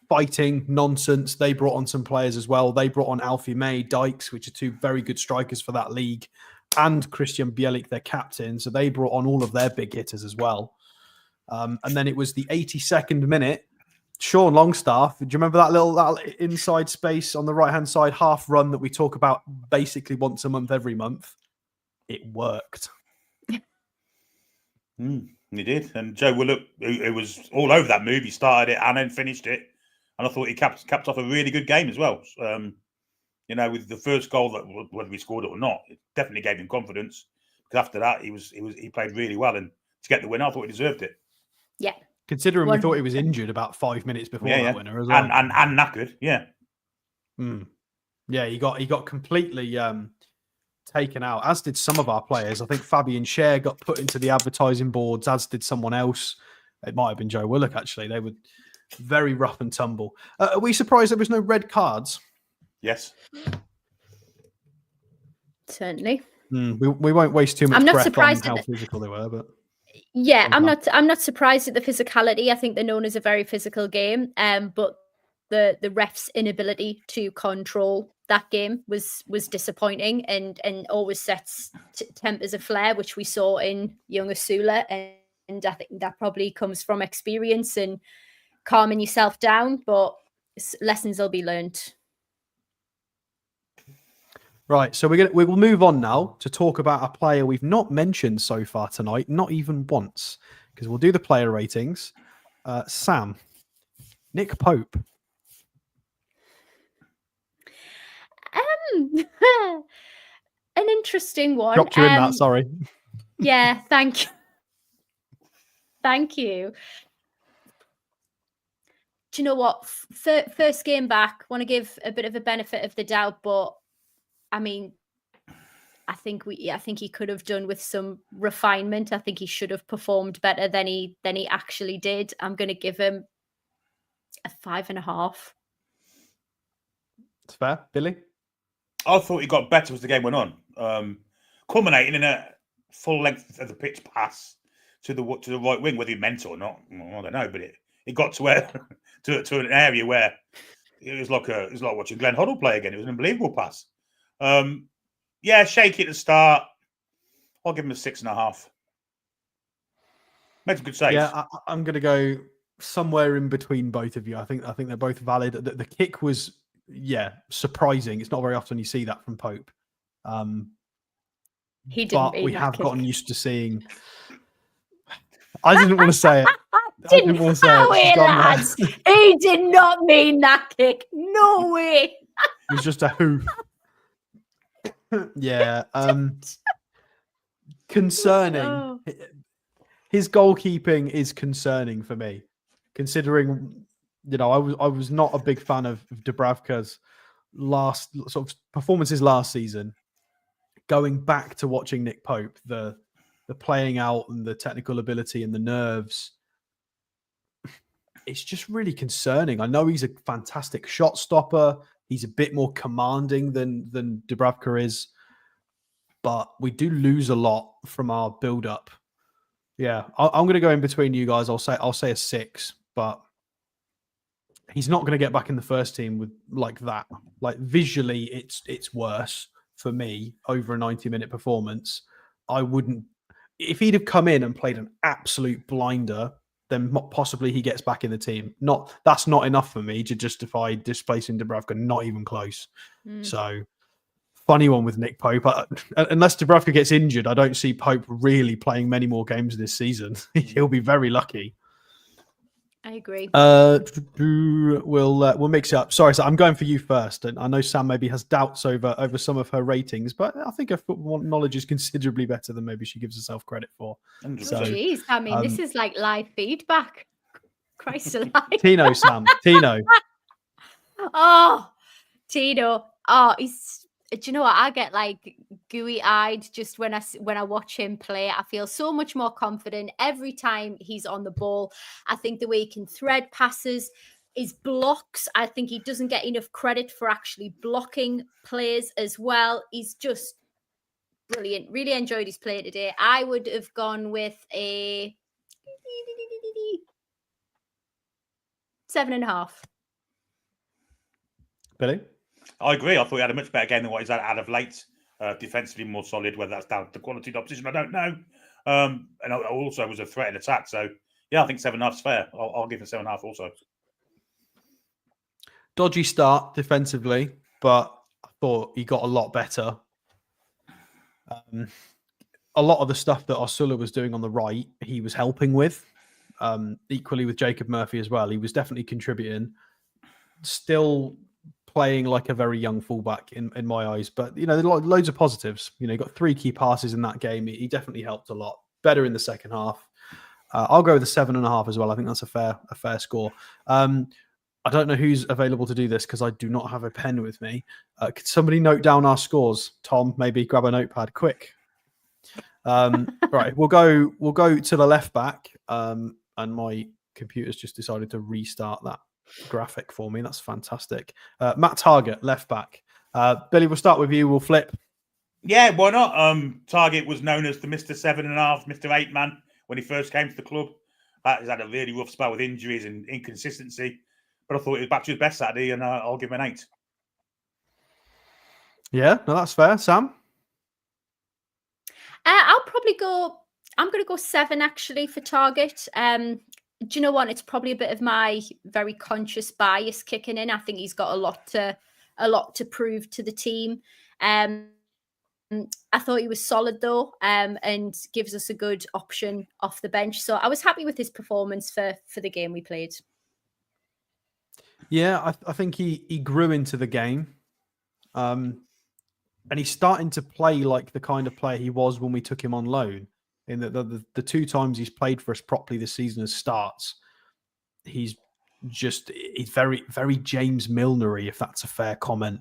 fighting nonsense. They brought on some players as well. They brought on Alfie May, Dykes, which are 2 very good strikers for that league, and Christian Bielik, their captain. So they brought on all of their big hitters as well. And then it was the 82nd minute. Sean Longstaff, do you remember that inside space on the right-hand side half run that we talk about basically once a month, every month? It worked. He did. And Joe Willock, who was all over that move, he started it and then finished it. And I thought he capped off a really good game as well. With the first goal, that whether he scored it or not, it definitely gave him confidence. Because after that, he played really well. And to get the win, I thought he deserved it. Yeah. Considering we thought he was injured about 5 minutes before that winner as well. And knackered, yeah. Yeah, he got completely taken out, as did some of our players. I think Fabian Scher got put into the advertising boards, as did someone else. It might have been Joe Willock, actually. They were very rough and tumble. Are we surprised there was no red cards? Yes. Certainly. We won't waste too much I'm not breath surprised on how physical they were, but... Yeah, I'm not surprised at the physicality. I think they're known as a very physical game, but the refs' inability to control that game was disappointing and always sets tempers a flare, which we saw in young Asula, and I think that probably comes from experience and calming yourself down, but lessons will be learned. Right, so we will move on now to talk about a player we've not mentioned so far tonight, not even once, because we'll do the player ratings. Sam, Nick Pope. An interesting one. Dropped you in that, sorry. Yeah, thank you. Thank you. Do you know what? First game back, want to give a bit of a benefit of the doubt, but I mean, I think he could have done with some refinement. I think he should have performed better than he actually did. I'm going to give him a 5.5. It's fair, Billy. I thought he got better as the game went on, culminating in a full length of the pitch pass to the right wing. Whether he meant it or not, I don't know. But it got to where to an area where it was like watching Glenn Hoddle play again. It was an unbelievable pass. Shaky at the start. I'll give him a 6.5. Made some good saves. Yeah, I'm going to go somewhere in between both of you. I think they're both valid. The kick was, surprising. It's not very often you see that from Pope. He didn't. But we have gotten used to seeing. I didn't want to say it. I didn't want to say it. Lads. He did not mean that kick. No way. It was just a hoof. Yeah. Concerning. Oh. His goalkeeping is concerning for me, considering, I was not a big fan of Dubravka's last sort of performances last season. Going back to watching Nick Pope, the playing out and the technical ability and the nerves, it's just really concerning. I know he's a fantastic shot stopper. He's a bit more commanding than Dubravka is, but we do lose a lot from our build-up. Yeah, I'm going to go in between you guys. I'll say a 6, but he's not going to get back in the first team with like that. Like visually, it's worse for me over a 90-minute performance. I wouldn't. If he'd have come in and played an absolute blinder, then possibly he gets back in the team. That's not enough for me to justify displacing Dubravka. Not even close. So, funny one with Nick Pope. Unless Dubravka gets injured, I don't see Pope really playing many more games this season. He'll be very lucky. I agree. We'll mix it up. Sorry, so I'm going for you first. And I know Sam maybe has doubts over some of her ratings, but I think her football knowledge is considerably better than maybe she gives herself credit for. So, jeez, I mean, this is like live feedback. Christ alive. Tino, Sam. Tino. Oh, Tino. Oh, he's. Do you know what? I get like gooey-eyed just when I watch him play. I feel so much more confident every time he's on the ball. I think the way he can thread passes, his blocks, I think he doesn't get enough credit for actually blocking plays as well. He's just brilliant. Really enjoyed his play today. I would have gone with a 7.5. Billy? I agree. I thought he had a much better game than what he's had out of late. Defensively more solid, whether that's down to the quality of the opposition, I don't know. And also was a threat in attack. So, Yeah, I think 7.5's fair. I'll give it 7.5 also. Dodgy start defensively, but I thought he got a lot better. A lot of the stuff that Osula was doing on the right, he was helping with. Equally with Jacob Murphy as well. He was definitely contributing. Still playing like a very young fullback in my eyes. But, there are loads of positives. He got 3 key passes in that game. He definitely helped a lot. Better in the second half. I'll go with a 7.5 as well. I think that's a fair score. I don't know who's available to do this because I do not have a pen with me. Could somebody note down our scores? Tom, maybe grab a notepad quick. Right, we'll go to the left back. And my computer's just decided to restart that graphic for me. That's fantastic. Matt Target, left back. Billy, we'll start with you. We'll flip. Yeah, why not? Target was known as the Mr. 7.5, Mr. 8 man when he first came to the club. He's had a really rough spell with injuries and inconsistency. But I thought he was back to his best Saturday, and I'll give him an 8. Yeah, no, that's fair. Sam? I'm going to go 7 actually for Target. Do you know what? It's probably a bit of my very conscious bias kicking in. I think he's got a lot to prove to the team. I thought he was solid though, and gives us a good option off the bench. So I was happy with his performance for the game we played. Yeah, I think he grew into the game. And he's starting to play like the kind of player he was when we took him on loan. In the 2 times he's played for us properly this season as starts, he's very, very James Milnery, if that's a fair comment.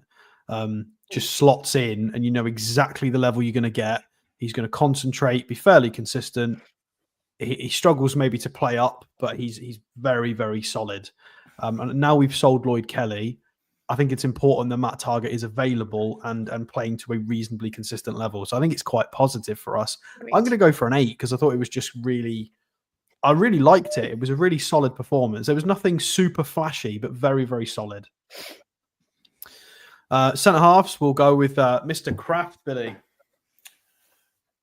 Just slots in and you know exactly the level you're going to get. He's going to concentrate, be fairly consistent. He struggles maybe to play up, but he's very, very solid. And now we've sold Lloyd Kelly. I think it's important that Matt Target is available and playing to a reasonably consistent level. So I think it's quite positive for us. Great. I'm going to go for an 8 because I thought it was just I really liked it. It was a really solid performance. There was nothing super flashy, but very, very solid. Centre halves, we'll go with Mr. Kraft, Billy.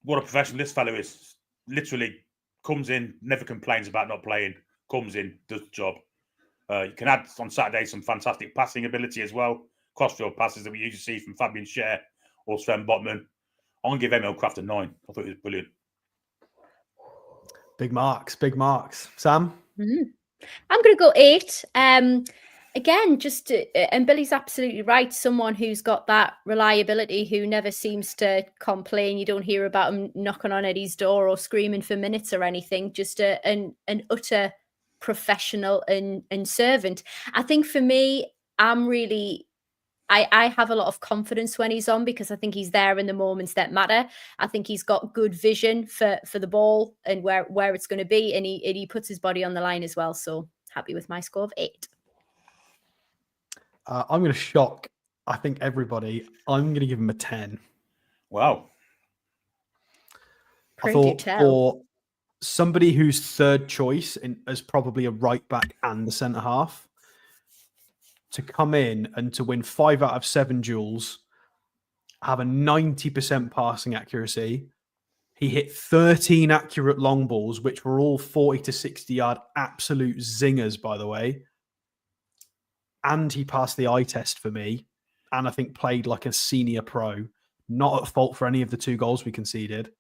What a professional this fellow is. Literally comes in, never complains about not playing, comes in, does the job. You can add on Saturday some fantastic passing ability as well. Crossfield passes that we usually see from Fabian Schär or Sven Botman. I'm going to give Emil Kraft a 9. I thought it was brilliant. Big marks. Sam? I'm going to go 8. Again, and Billy's absolutely right. Someone who's got that reliability, who never seems to complain. You don't hear about him knocking on Eddie's door or screaming for minutes or anything. Just an utter professional and servant. I think for me, I have a lot of confidence when he's on because I think he's there in the moments that matter. I think he's got good vision for the ball and where it's going to be, and he puts his body on the line as well. So happy with my score of 8. I'm going to shock, I think, everybody. I'm going to give him a 10. Wow. I thought for somebody who's third choice as probably a right back and the centre half, to come in and to win 5 out of 7 duels, have a 90% passing accuracy. He hit 13 accurate long balls, which were all 40 to 60 yard absolute zingers, by the way. And he passed the eye test for me. And I think played like a senior pro, not at fault for any of the 2 goals we conceded.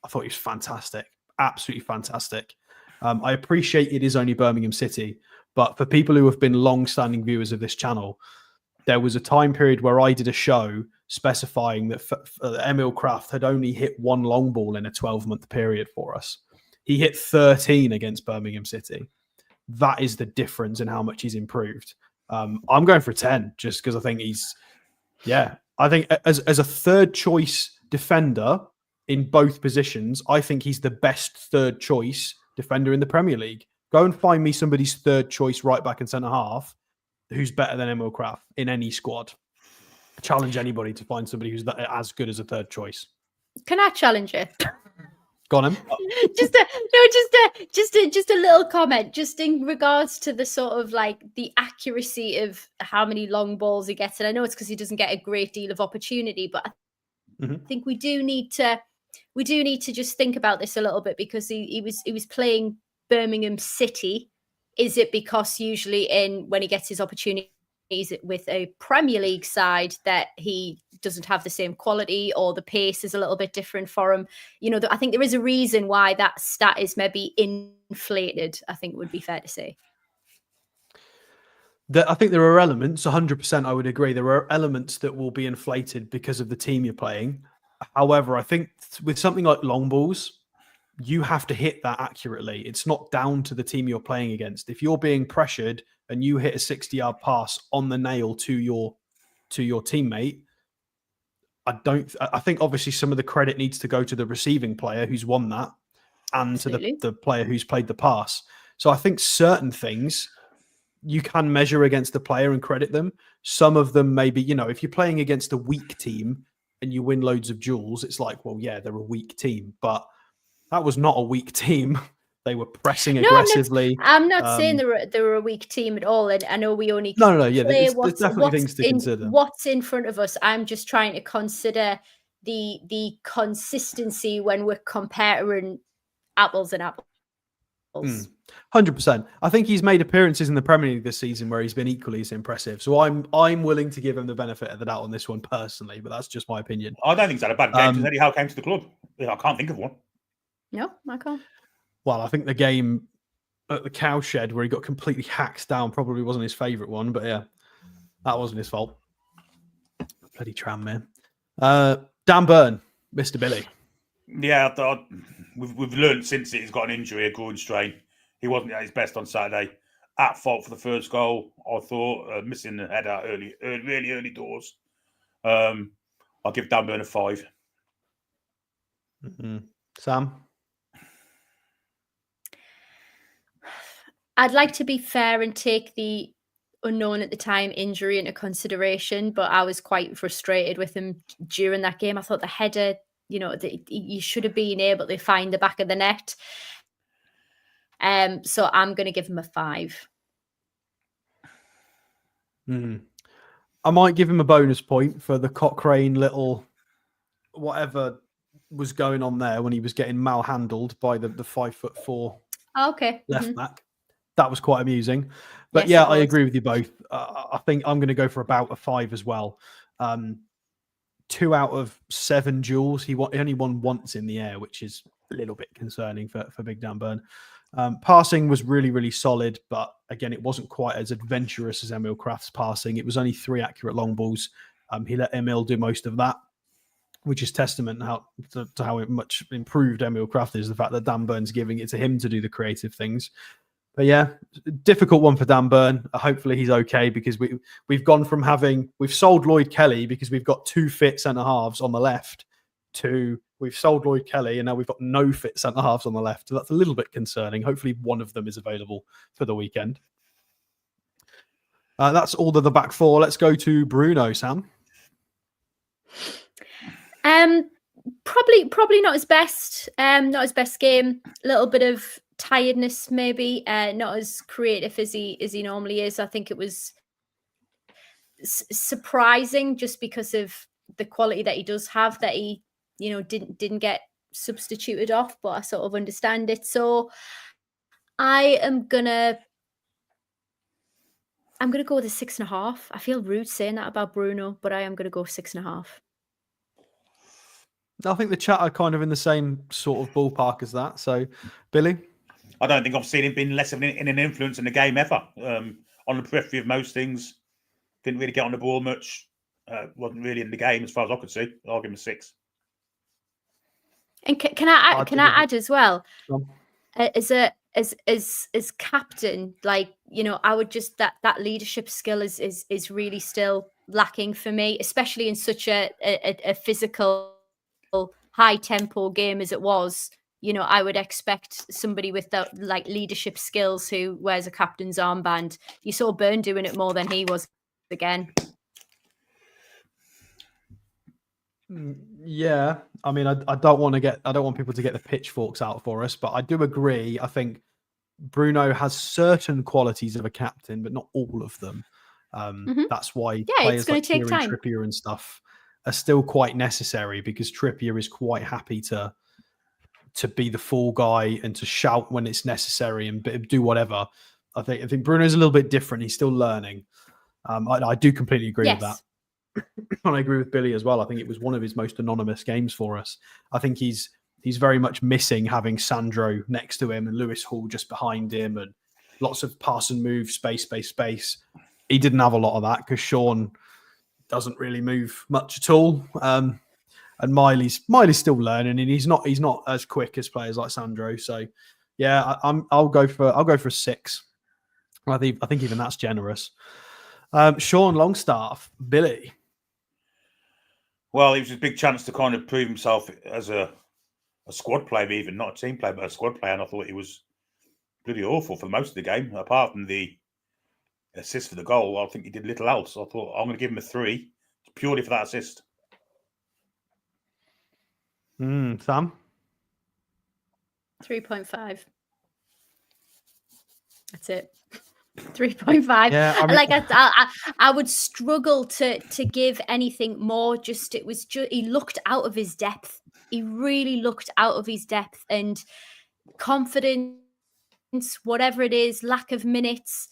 I thought he was fantastic. Absolutely fantastic. I appreciate it is only Birmingham City, but for people who have been long-standing viewers of this channel, there was a time period where I did a show specifying that Emil Kraft had only hit 1 long ball in a 12-month period for us. He hit 13 against Birmingham City. That is the difference in how much he's improved. I'm going for a 10 just because I think I think as a third choice defender in both positions, I think he's the best third choice defender in the Premier League. Go and find me somebody's third choice right back and centre half who's better than Emil Kraft in any squad. I challenge anybody to find somebody who's as good as a third choice. Can I challenge you? Go on, him. just a little comment, just in regards to the sort of like the accuracy of how many long balls he gets. And I know it's because he doesn't get a great deal of opportunity, but I think we do need to just think about this a little bit because he was playing Birmingham City? Is it because usually when he gets his opportunities with a Premier League side that he doesn't have the same quality, or the pace is a little bit different for him? I think there is a reason why that stat is maybe inflated, I think it would be fair to say. I think there are elements, 100% I would agree. There are elements that will be inflated because of the team you're playing. However, I think with something like long balls, you have to hit that accurately. It's not down to the team you're playing against. If you're being pressured and you hit a 60-yard pass on the nail to your teammate, I think obviously some of the credit needs to go to the receiving player who's won that, and Absolutely. to the player who's played the pass. So I think certain things you can measure against the player and credit them. Some of them maybe, if you're playing against a weak team and you win loads of duels, it's like, well, yeah, they're a weak team. But that was not a weak team. They were pressing aggressively. I'm not saying they were a weak team at all. And I know we only no. Yeah, play there's definitely things to consider. What's in front of us. I'm just trying to consider the consistency when we're comparing apples and apples. 100%. I think he's made appearances in the Premier League this season where he's been equally as impressive. So I'm willing to give him the benefit of the doubt on this one personally, but that's just my opinion. I don't think he's had a bad game since Eddie Howe came to the club. I can't think of one. No, I can't. Well, I think the game at the cowshed where he got completely hacked down probably wasn't his favourite one, but yeah, that wasn't his fault. Bloody tram, man. Dan Burn, Mr. Billy. Yeah, I thought we've learned since he's got an injury, a groin strain. He wasn't at his best on Saturday. At fault for the first goal, I thought, missing the header really early doors. I'll give Dan Burn a 5. Mm-hmm. Sam? I'd like to be fair and take the unknown at the time injury into consideration, but I was quite frustrated with him during that game. I thought the header, you should have been able to find the back of the net. So I'm going to give him a 5. I might give him a bonus point for the Cochrane little whatever was going on there when he was getting malhandled by the 5'4" left back. That was quite amusing. But yes, I agree with you both. I think I'm going to go for about a 5 as well. 2 out of 7 duels. He only won once in the air, which is a little bit concerning for Big Dan Burn. Passing was really, really solid, but again, it wasn't quite as adventurous as Emil Kraft's passing. It was only 3 accurate long balls. He let Emil do most of that, which is testament to how much improved Emil Kraft is. The fact that Dan Burn's giving it to him to do the creative things. But yeah, difficult one for Dan Burn. Hopefully he's okay, because we've gone from we've sold Lloyd Kelly because we've got 2 fit centre halves on the left, to we've sold Lloyd Kelly and now we've got no fit centre halves on the left. So that's a little bit concerning. Hopefully one of them is available for the weekend. That's all of the back 4. Let's go to Bruno, Sam. Probably not his best. Not his best game. A little bit of tiredness, maybe. Not as creative as he normally is. I think it was surprising just because of the quality that he does have, that he didn't get substituted off. But I sort of understand it. So I'm gonna go with a 6.5. I feel rude saying that about Bruno, but I am gonna go 6.5. I think the chat are kind of in the same sort of ballpark as that. So, Billy? I don't think I've seen him being less of an influence in the game ever. On the periphery of most things. Didn't really get on the ball much. Wasn't really in the game as far as I could see. I'll give him a 6. And can I add as well? As captain, I would just that leadership skill is really still lacking for me, especially in such a physical, high tempo game as it was. I would expect somebody with that leadership skills who wears a captain's armband. You saw Byrne doing it more than he was again. Yeah, I mean, I don't want people to get the pitchforks out for us, but I do agree. I think Bruno has certain qualities of a captain, but not all of them. That's why players like Kieran Trippier and stuff are still quite necessary, because Trippier is quite happy to to be the fall guy and to shout when it's necessary and do whatever. I think Bruno's a little bit different. He's still learning. I do completely agree with that. And I agree with Billy as well. I think it was one of his most anonymous games for us. I think he's very much missing having Sandro next to him and Lewis Hall just behind him and lots of pass and move, space. He didn't have a lot of that because Sean doesn't really move much at all. And Miley's still learning, and he's not as quick as players like Sandro. So yeah, I'll go for a 6. I think even that's generous. Sean Longstaff, Billy. Well, it was a big chance to kind of prove himself as a squad player, even not a team player, but a squad player. And I thought he was bloody awful for most of the game, apart from the assist for the goal. I think he did little else. I thought I'm going to give him a 3 purely for that assist. Sam? 3.5. That's it. 3.5. Yeah, I mean, like I would struggle to give anything more. Just it was just he looked out of his depth. He really looked out of his depth, and confidence, whatever it is, lack of minutes.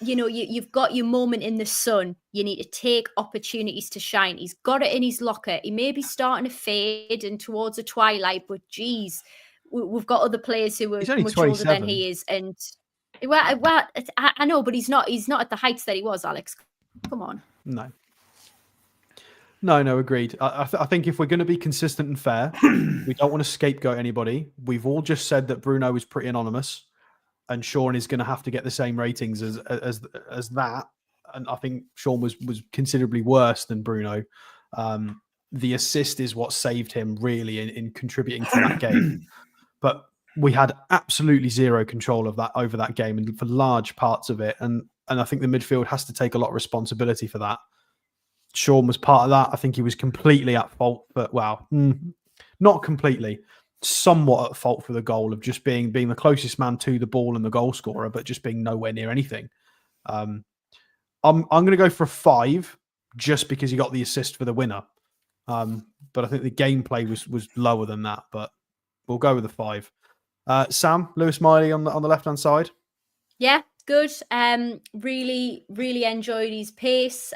You know, you've got your moment in the sun. You need to take opportunities to shine. He's got it in his locker. He may be starting to fade and towards a twilight, but geez, we've got other players who are much older than he is. And well, I know, but he's not at the heights that he was, Alex. Come on. No, agreed. I think if we're going to be consistent and fair, we don't want to scapegoat anybody. We've all just said that Bruno is pretty anonymous, and Sean is going to have to get the same ratings as that. And I think Sean was considerably worse than Bruno. The assist is what saved him really in contributing to that game. But we had absolutely zero control of that over that game and for large parts of it. And I think the midfield has to take a lot of responsibility for that. Sean was part of that. I think he was completely at fault, but not completely. Somewhat at fault for the goal of just being the closest man to the ball and the goal scorer, but just being nowhere near anything. I'm going to go for a 5 just because he got the assist for the winner. But I think the gameplay was lower than that. But we'll go with a 5. Sam, Lewis Miley on the left hand side. Yeah, good. Really enjoyed his pace.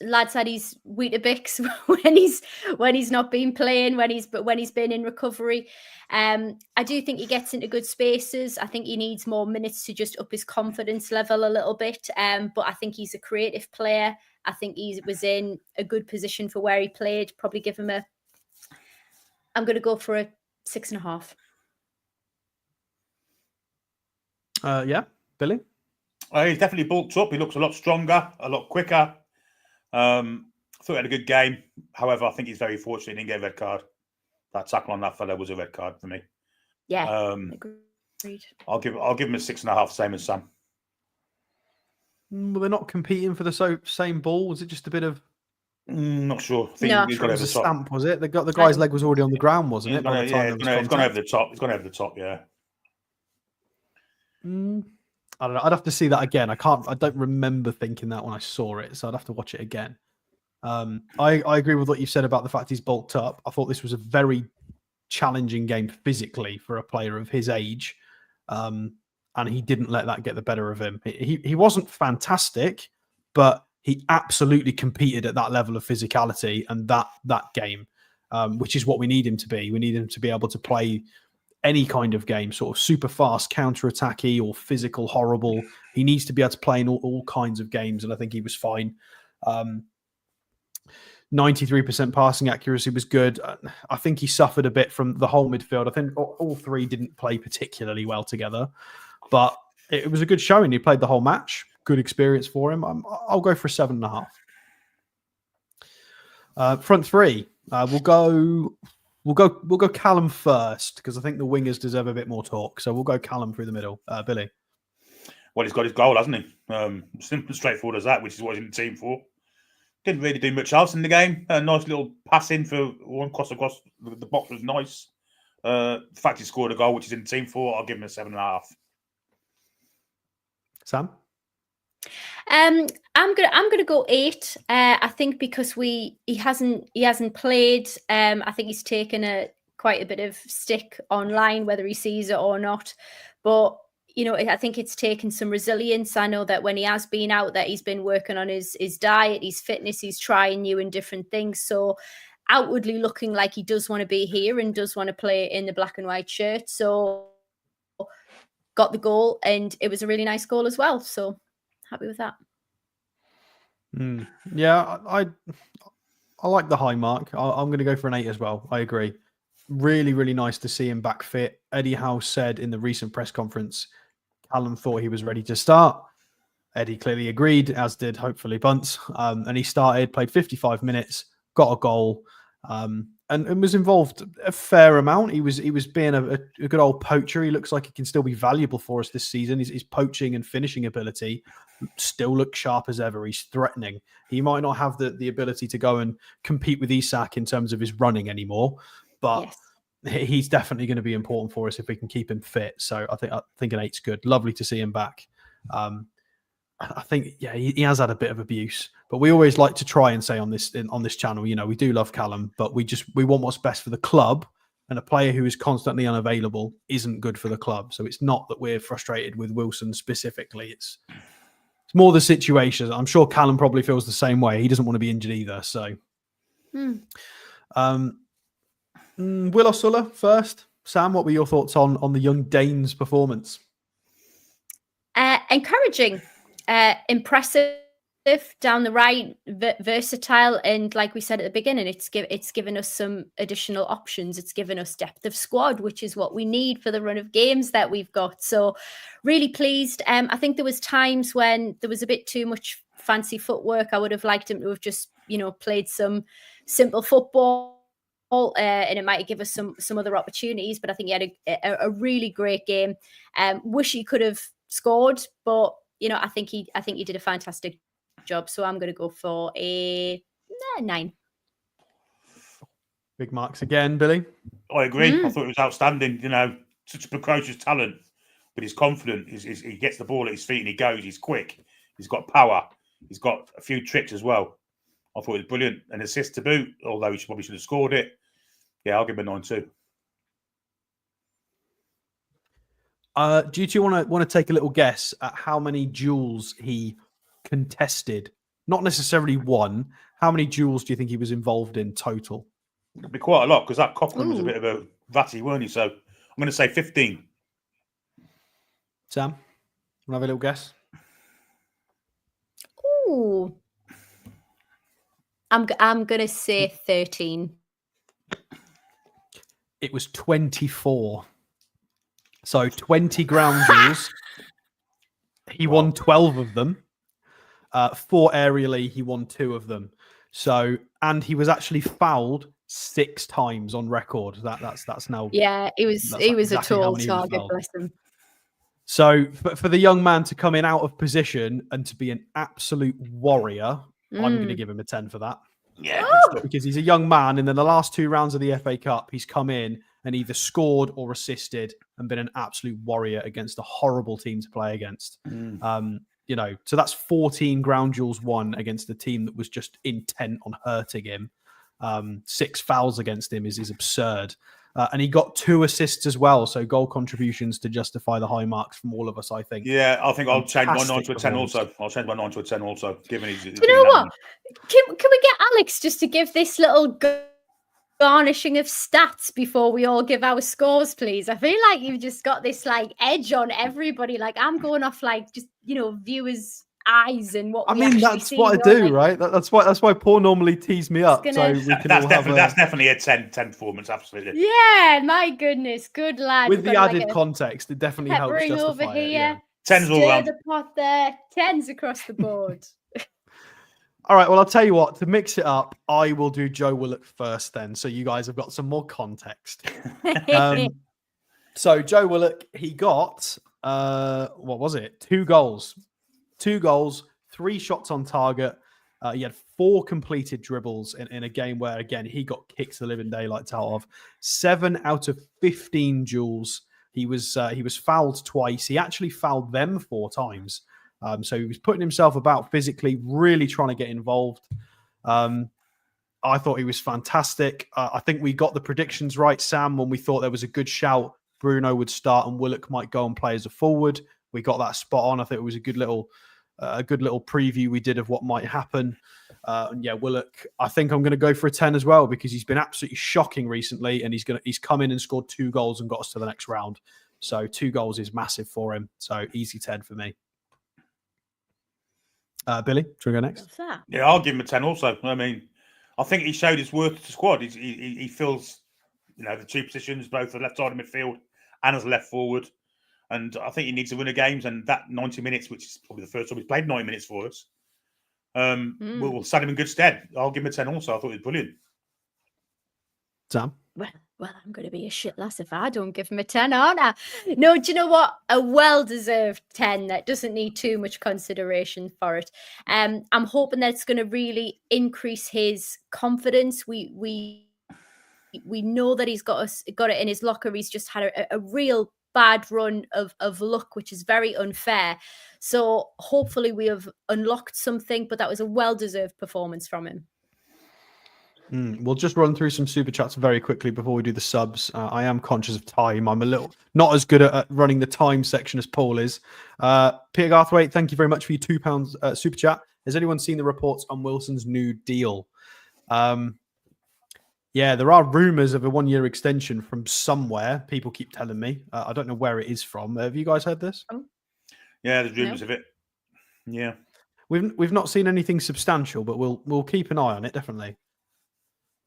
Lad said he's Weetabix when he's not been playing, when he's been in recovery. I do think he gets into good spaces. I think he needs more minutes to just up his confidence level a little bit. But I think he's a creative player. I think he was in a good position for where he played. Probably give him I'm going to go for a 6.5. Yeah, Billy? He's definitely bulked up. He looks a lot stronger, a lot quicker. I thought he had a good game. However, I think he's very fortunate he didn't get a red card. That tackle on that fella was a red card for me. Yeah, agreed. I'll give him a 6.5, same as Sam. Well, they're not competing for the same ball. Was it just a bit of? Not sure. I think No. he's It got was over a the top. stamp, was it? The guy's leg was already on the ground, wasn't it? It's gone over the top. It's gone over the top. Yeah. I don't know. I'd have to see that again. I don't remember thinking that when I saw it, so I'd have to watch it again. I agree with what you said about the fact he's bulked up. I thought this was a very challenging game physically for a player of his age, and he didn't let that get the better of him. He wasn't fantastic, but he absolutely competed at that level of physicality and that game, which is what we need him to be. We need him to be able to play any kind of game, sort of super fast, counter-attacky or physical, horrible. He needs to be able to play in all kinds of games, and I think he was fine. 93% passing accuracy was good. I think he suffered a bit from the whole midfield. I think all three didn't play particularly well together, but it was a good showing. He played the whole match. Good experience for him. I'll go for a 7.5. Front three. We'll go Callum first because I think the wingers deserve a bit more talk. So we'll go Callum through the middle. Billy. Well, he's got his goal, hasn't he? Simple and straightforward as that, which is what he's in the team for. Didn't really do much else in the game. A nice little pass in for one cross across the box was nice. The fact he scored a goal, which he's in the team for, I'll give him a 7.5. Sam? I'm gonna go 8. I think because he hasn't played. I think he's taken a quite a bit of stick online, whether he sees it or not. But, you know, I think it's taken some resilience. I know that when he has been out, that he's been working on his diet, his fitness, he's trying new and different things. So outwardly looking like he does want to be here and does want to play in the black and white shirt. So got the goal, and it was a really nice goal as well. So happy with that. Yeah, I like the high mark. I'm going to go for an 8 as well. I agree. Really, really nice to see him back fit. Eddie Howe said in the recent press conference, Callum thought he was ready to start. Eddie clearly agreed, as did hopefully Bunce. And he started, played 55 minutes, got a goal, and was involved a fair amount. He was being a good old poacher. He looks like he can still be valuable for us this season. His poaching and finishing ability still looks sharp as ever. He's threatening. He might not have the ability to go and compete with Isak in terms of his running anymore, but he's definitely going to be important for us if we can keep him fit. So I think an 8's good. Lovely to see him back. I think, yeah, he has had a bit of abuse, but we always like to try and say on this channel, you know, we do love Callum, but we want what's best for the club, and a player who is constantly unavailable isn't good for the club. So it's not that we're frustrated with Wilson specifically. It's more the situation. I'm sure Callum probably feels the same way. He doesn't want to be injured either. So, Will or Sulla first? Sam, what were your thoughts on the young Dane's performance? Encouraging. Impressive down the right, versatile, and like we said at the beginning, it's given us some additional options. It's given us depth of squad, which is what we need for the run of games that we've got. So really pleased. I think there was times when there was a bit too much fancy footwork. I would have liked him to have just, you know, played some simple football, and it might give us some other opportunities. But I think he had a really great game. Wish he could have scored, but you know, I think he did a fantastic job. So I'm going to go for a 9. Big marks again, Billy. I agree. I thought it was outstanding. You know, such a precocious talent, but he's confident. He gets the ball at his feet and he goes. He's quick. He's got power. He's got a few tricks as well. I thought it was brilliant. An assist to boot, although he probably should have scored it. Yeah, I'll give him a 9 too. Do you two want to take a little guess at how many duels he contested? Not necessarily won. How many duels do you think he was involved in total? It'd be quite a lot, because that Coughlin was a bit of a vatty, weren't he? So I'm going to say 15. Sam, want to have a little guess? Ooh, I'm going to say 13. It was 24. So 20 ground duels. He won 12 of them. 4 aerially, he won 2 of them. So, and he was actually fouled 6 times on record. That's now. Yeah, he was exactly a tall target, bless him. So for the young man to come in out of position and to be an absolute warrior, I'm going to give him a 10 for that. Yeah, because he's a young man, and in the last 2 rounds of the FA Cup, he's come in and either scored or assisted and been an absolute warrior against a horrible team to play against. You know, so that's 14 ground duels won against a team that was just intent on hurting him. 6 fouls against him is absurd. And he got 2 assists as well. So goal contributions to justify the high marks from all of us, I think. Yeah, I think I'll change my 9 to a 10 also. I'll change my 9 to a 10 also, given his you know what? Can we get Alex just to give this little garnishing of stats before we all give our scores, please? I feel like you've just got this like edge on everybody. Like I'm going off like just, you know, viewers' eyes and what. I mean, that's what I do, right? That's why Paul normally tees me up. So we can that's definitely a 10 performance, absolutely. Yeah, my goodness, good lad. With the added context, it definitely helps justify over here. it. Yeah. 10s all round. The pot there. 10s across the board. All right, well, I'll tell you what, to mix it up, I will do Joe Willock first then, so you guys have got some more context. So Joe Willock, he got, what was it? 2 goals. 2 goals, 3 shots on target. He had 4 completed dribbles in a game where, again, he got kicked the living daylights out of. 7 out of 15 duels. He was fouled twice. He actually fouled them 4 times. So he was putting himself about physically, really trying to get involved. I thought he was fantastic. I think we got the predictions right, Sam, when we thought there was a good shout. Bruno would start and Willock might go and play as a forward. We got that spot on. I think it was a good little preview we did of what might happen. And yeah, Willock, I think I'm going to go for a 10 as well, because he's been absolutely shocking recently, and he's come in and scored 2 goals and got us to the next round. So 2 goals is massive for him. So easy 10 for me. Billy, should we go next? Yeah, I'll give him a 10 also. I mean, I think he showed his worth to the squad. He fills, the 2 positions, both the left side of midfield and as a left forward. And I think he needs to win the games. And that 90 minutes, which is probably the first time he's played 90 minutes for us, will stand him in good stead. I'll give him a 10 also. I thought he was brilliant. Sam? Well, I'm going to be a shit lass if I don't give him a 10, aren't I? No, do you know what? A well-deserved 10 that doesn't need too much consideration for it. I'm hoping that it's going to really increase his confidence. We know that he's got it in his locker. He's just had a real bad run of luck, which is very unfair. So hopefully we have unlocked something, but that was a well-deserved performance from him. We'll just run through some super chats very quickly before we do the subs. I am conscious of time. I'm a little not as good at running the time section as Paul is. Peter Garthwaite, thank you very much for your £2 super chat. Has anyone seen the reports on Wilson's new deal? Yeah, there are rumours of a 1-year extension from somewhere. People keep telling me. I don't know where it is from. Have you guys heard this? Yeah, there's rumours of it. Yeah, we've not seen anything substantial, but we'll keep an eye on it definitely.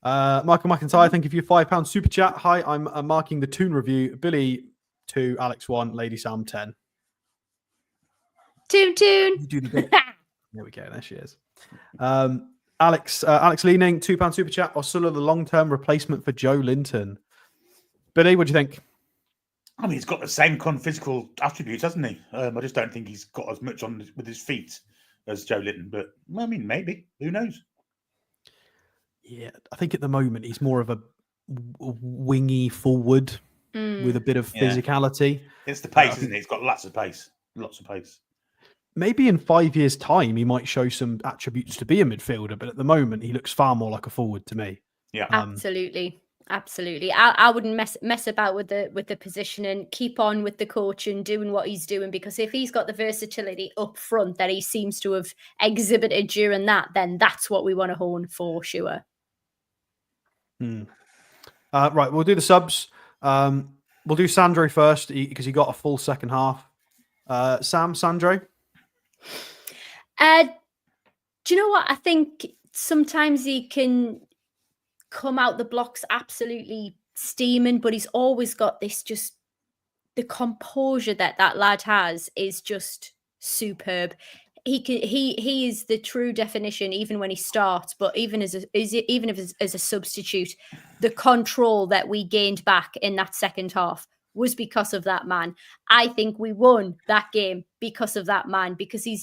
Michael McIntyre, thank you for your £5 super chat. Hi, I'm marking the Toon review. Billy 2, Alex 1, Lady Sam 10. Toon. You do the big. There we go. There she is. Alex Leaning, £2 super chat. Osula, the long-term replacement for Joe Linton. Billy, what do you think? I mean, he's got the same kind of physical attributes, hasn't he? I just don't think he's got as much on with his feet as Joe Linton. But I mean, maybe. Who knows? Yeah, I think at the moment he's more of a wingy forward with a bit of physicality. It's the pace, isn't it? He's got lots of pace. Maybe in 5 years' time he might show some attributes to be a midfielder, but at the moment he looks far more like a forward to me. Yeah, absolutely. I wouldn't mess about with the position and keep on with the coach and doing what he's doing, because if he's got the versatility up front that he seems to have exhibited during that, then that's what we want to hone for sure. Right, we'll do the subs. We'll do Sandro first because he got a full second half. Sandro? Do you know what? I think sometimes he can come out the blocks absolutely steaming, but he's always got this, just the composure that lad has is just superb. He is the true definition, even when he starts, but even as a substitute, the control that we gained back in that second half was because of that man. I think we won that game because of that man, because he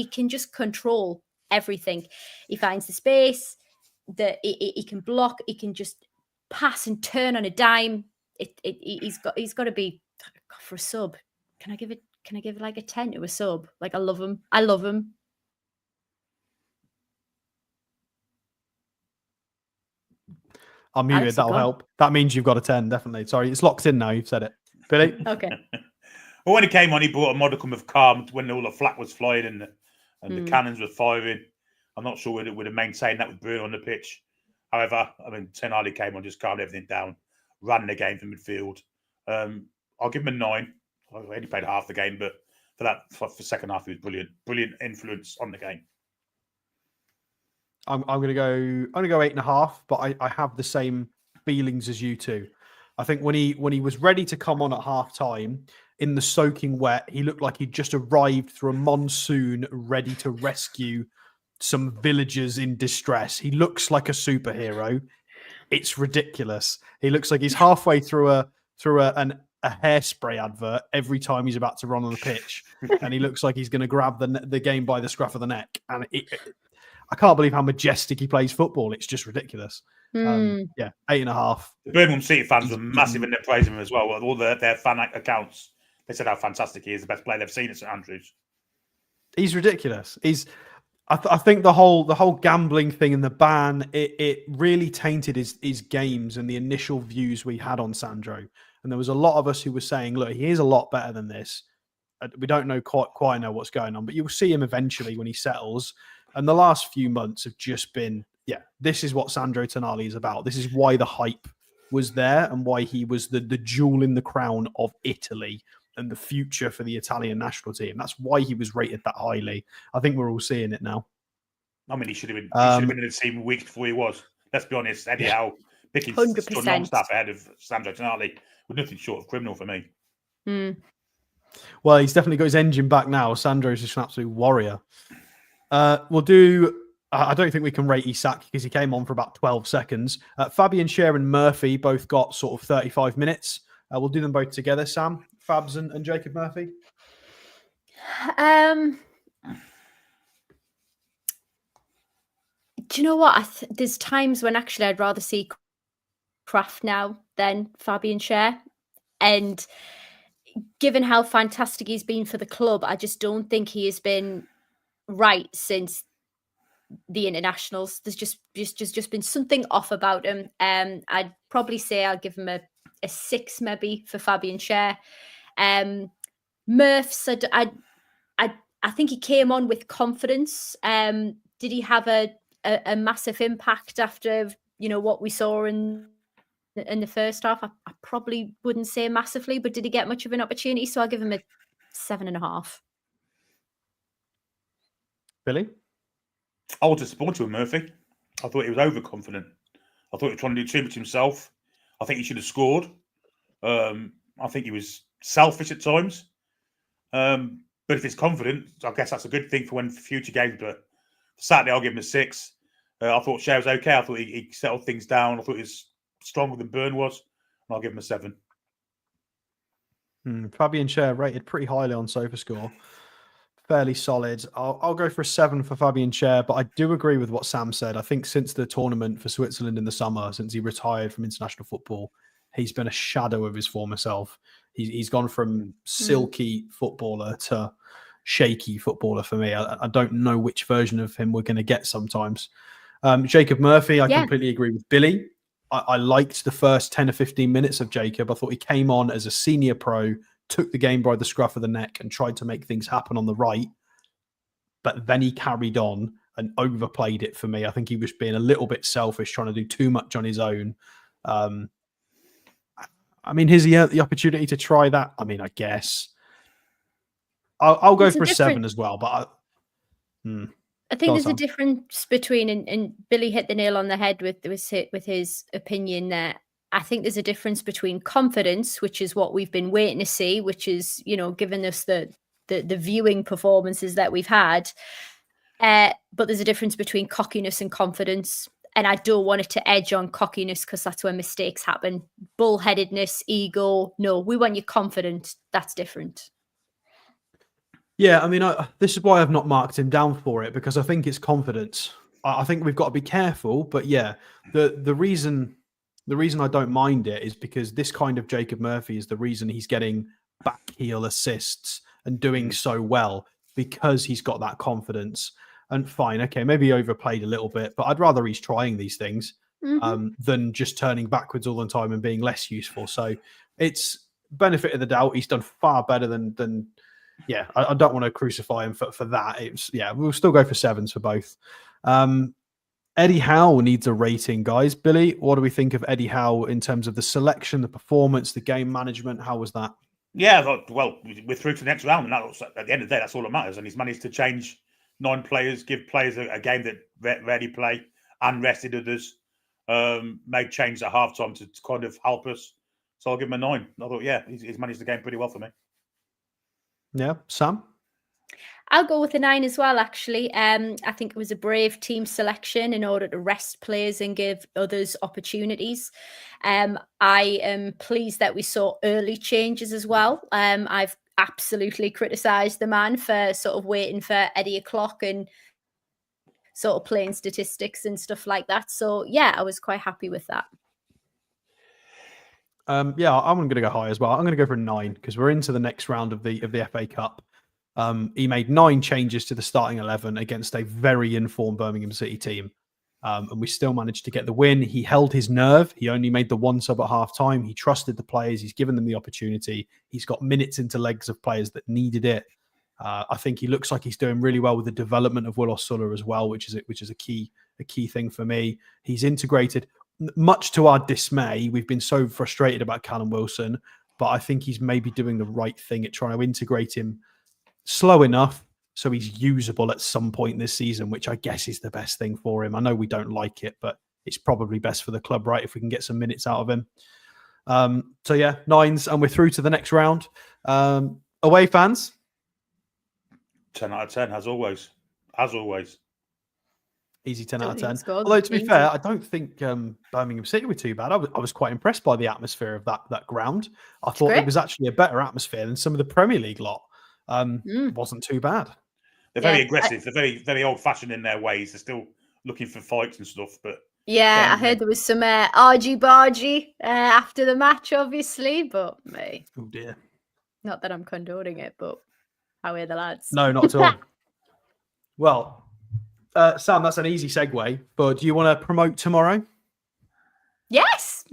can just control everything. He finds the space, he can block, he can just pass and turn on a dime. He's got to be for a sub. Can I give like a 10 to a sub? Like, I love him. I'm muted. Alex, That'll help. That means you've got a 10, definitely. Sorry, it's locked in now. You've said it. Billy? Okay. Well, when he came on, he brought a modicum of calm when all the flak was flying and the cannons were firing. I'm not sure we would have maintained that with Bruno on the pitch. However, I mean, Ten Hag came on, just calmed everything down, ran the game from midfield. I'll give him a 9. I only played half the game, but for the second half, he was brilliant. Brilliant influence on the game. I'm going to go 8.5, but I have the same feelings as you two. I think when he was ready to come on at half time in the soaking wet, he looked like he'd just arrived through a monsoon, ready to rescue some villagers in distress. He looks like a superhero. It's ridiculous. He looks like he's halfway through a hairspray advert every time he's about to run on the pitch, and he looks like he's going to grab the game by the scruff of the neck. And I can't believe how majestic he plays football. It's just ridiculous. Yeah, 8.5. The Birmingham City fans were massive in their praise of him as well. All their fan accounts, they said how fantastic he is, the best player they've seen at St Andrews. He's ridiculous. I think the whole gambling thing and the ban, it really tainted his games and the initial views we had on Sandro. And there was a lot of us who were saying, look, he is a lot better than this. We don't know quite know what's going on, but you'll see him eventually when he settles. And the last few months have just been, yeah, this is what Sandro Tonali is about. This is why the hype was there and why he was the jewel in the crown of Italy and the future for the Italian national team. That's why he was rated that highly. I think we're all seeing it now. I mean, he should have been in the team weeks before he was. Let's be honest. Eddie Howe picking 100%. non-staff ahead of Sandro Tonali was nothing short of criminal for me. Well, he's definitely got his engine back now. Sandro's just an absolute warrior. We'll do... I don't think we can rate Isak because he came on for about 12 seconds. Fabian Schär and Murphy both got sort of 35 minutes. We'll do them both together, Sam. Fabs and Jacob Murphy. Do you know what? There's times when actually I'd rather see Kraft now than Fabian Schär. And given how fantastic he's been for the club, I just don't think he has been right since the internationals. There's just been something off about him. I'd probably say I'll give him a 6 maybe for Fabian Schär. Murph said I think he came on with confidence. Did he have a massive impact after what we saw in the first half? I probably wouldn't say massively, but did he get much of an opportunity? So I'll give him a 7.5. Billy? I was disappointed with Murphy. I thought he was overconfident. I thought he was trying to do too much himself. I think he should have scored. I think he was selfish at times. But if he's confident, I guess that's a good thing for future games. But Saturday, I'll give him a 6. I thought Schär was okay. I thought he settled things down. I thought he was stronger than Byrne was. And I'll give him a 7. Fabian Schär rated pretty highly on SofaScore. Fairly solid. I'll go for a 7 for Fabian Schär, but I do agree with what Sam said. I think since the tournament for Switzerland in the summer, since he retired from international football, he's been a shadow of his former self. He's gone from silky footballer to shaky footballer for me. I don't know which version of him we're going to get sometimes. Jacob Murphy, I completely agree with Billy. I liked the first 10 or 15 minutes of Jacob. I thought he came on as a senior pro, took the game by the scruff of the neck and tried to make things happen on the right. But then he carried on and overplayed it for me. I think he was being a little bit selfish, trying to do too much on his own. I mean, has he had the opportunity to try that? I mean, I guess. I'll go for a 7 as well. But I think there's a difference between, and Billy hit the nail on the head with his opinion there. I think there's a difference between confidence, which is what we've been waiting to see, which is, given us the viewing performances that we've had. But there's a difference between cockiness and confidence. And I don't want it to edge on cockiness because that's where mistakes happen. Bullheadedness, ego. No, we want you confident. That's different. Yeah, I mean, this is why I've not marked him down for it, because I think it's confidence. I think we've got to be careful. But yeah, the reason I don't mind it is because this kind of Jacob Murphy is the reason he's getting back heel assists and doing so well, because he's got that confidence. And fine, okay, maybe he overplayed a little bit, but I'd rather he's trying these things than just turning backwards all the time and being less useful. So it's benefit of the doubt. He's done far better than yeah, I don't want to crucify him for that. We'll still go for 7s for both. Eddie Howe needs a rating, guys. Billy, what do we think of Eddie Howe in terms of the selection, the performance, the game management? How was that? Yeah, well, we're through to the next round, and at the end of the day, that's all that matters. And he's managed to change 9 players, give players a game that rarely play, and rested others. Made changes at halftime to kind of help us. So I'll give him a 9. I thought, yeah, he's managed the game pretty well for me. Yeah, Sam? I'll go with a 9 as well, actually. I think it was a brave team selection in order to rest players and give others opportunities. I am pleased that we saw early changes as well. I've absolutely criticised the man for sort of waiting for Eddie o'clock and sort of playing statistics and stuff like that. So, yeah, I was quite happy with that. Yeah, I'm going to go high as well. I'm going to go for a 9 because we're into the next round of the FA Cup. He made 9 changes to the starting 11 against a very informed Birmingham City team. And we still managed to get the win. He held his nerve. He only made the 1 sub at half time. He trusted the players. He's given them the opportunity. He's got minutes into legs of players that needed it. I think he looks like he's doing really well with the development of Willock Sulla as well, which is a key thing for me. He's integrated, much to our dismay. We've been so frustrated about Callum Wilson, but I think he's maybe doing the right thing at trying to integrate him slow enough so he's usable at some point this season, which I guess is the best thing for him. I know we don't like it, but it's probably best for the club, right, if we can get some minutes out of him. So yeah, 9s, and we're through to the next round. Away fans? 10 out of 10, as always. As always. Easy 10 out of 10. Scored. Although, to be Easy. fair, I don't think Birmingham City were too bad. I was quite impressed by the atmosphere of that ground. I thought great. it was actually a better atmosphere than some of the Premier League lot. Wasn't too bad. They're very aggressive. They're very, very old-fashioned in their ways. They're still looking for fights and stuff. But Yeah, I heard there was some argy-bargy after the match, obviously, but Oh dear. not that I'm condoning it, but how are the lads? No, not at all. Well, Sam, that's an easy segue, but do you want to promote tomorrow? Yes,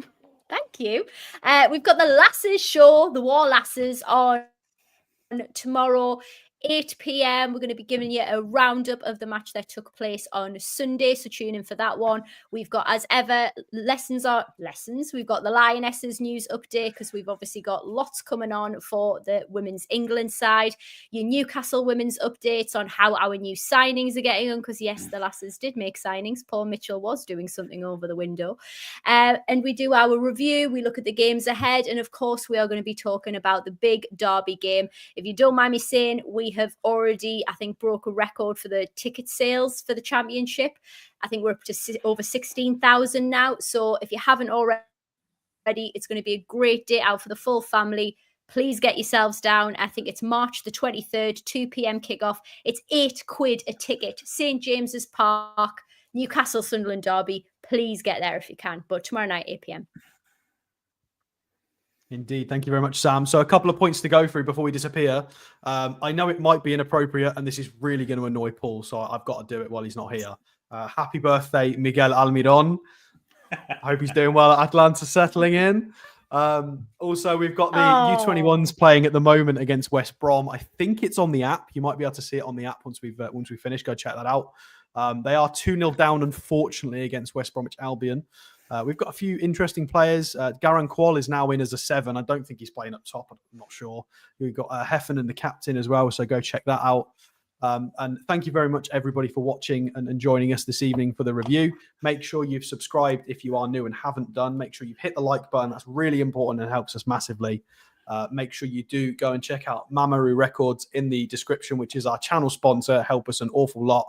thank you. We've got the Lasses show, the War Lasses, on tomorrow, 8 p.m. We're going to be giving you a roundup of the match that took place on Sunday, so tune in for that one. We've got, as ever, lessons. We've got the Lionesses news update because we've obviously got lots coming on for the Women's England side. Your Newcastle women's updates on how our new signings are getting on, because yes, the Lasses did make signings. Paul Mitchell was doing something over the window. And we do our review. We look at the games ahead. And of course, we are going to be talking about the big derby game. If you don't mind me saying, we have already, I think, broke a record for the ticket sales for the championship. I think we're up to over 16,000 now. So if you haven't already, it's going to be a great day out for the full family. Please get yourselves down. I think it's March the 23rd, 2 p.m. kickoff. It's £8 a ticket. St. James's Park, Newcastle Sunderland derby. Please get there if you can. But tomorrow night, 8 p.m. Indeed. Thank you very much, Sam. So a couple of points to go through before we disappear. I know it might be inappropriate, and this is really going to annoy Paul, so I've got to do it while he's not here. Happy birthday, Miguel Almiron. I hope he's doing well at Atlanta, settling in. Also, we've got the U21s playing at the moment against West Brom. I think it's on the app. You might be able to see it on the app once we finish. Go check that out. They are 2-0 down, unfortunately, against West Bromwich Albion. We've got a few interesting players. Garan Qual is now in as a 7. I don't think he's playing up top. I'm not sure. We've got Heffernan, the captain, as well. So go check that out. And thank you very much, everybody, for watching and joining us this evening for the review. Make sure you've subscribed if you are new and haven't done. Make sure you've hit the like button. That's really important and helps us massively. Make sure you do go and check out Mamaru Records in the description, which is our channel sponsor. Help us an awful lot.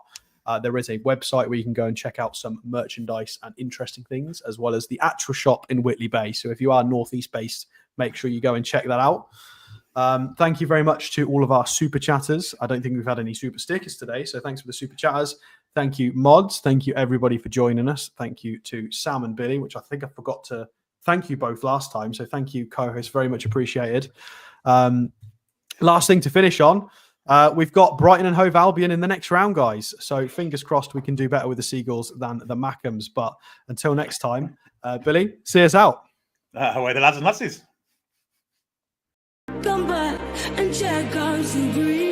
There is a website where you can go and check out some merchandise and interesting things, as well as the actual shop in Whitley Bay. So if you are Northeast based, make sure you go and check that out. Thank you very much to all of our super chatters. I don't think we've had any super stickers today, so thanks for the super chatters. Thank you, mods. Thank you, everybody, for joining us. Thank you to Sam and Billy, which I think I forgot to thank you both last time. So thank you, co-hosts, very much appreciated. Last thing to finish on. We've got Brighton and Hove Albion in the next round, guys. So fingers crossed we can do better with the Seagulls than the Mackhams. But until next time, Billy, see us out. Away the lads and lasses. Come back and check out to breathe.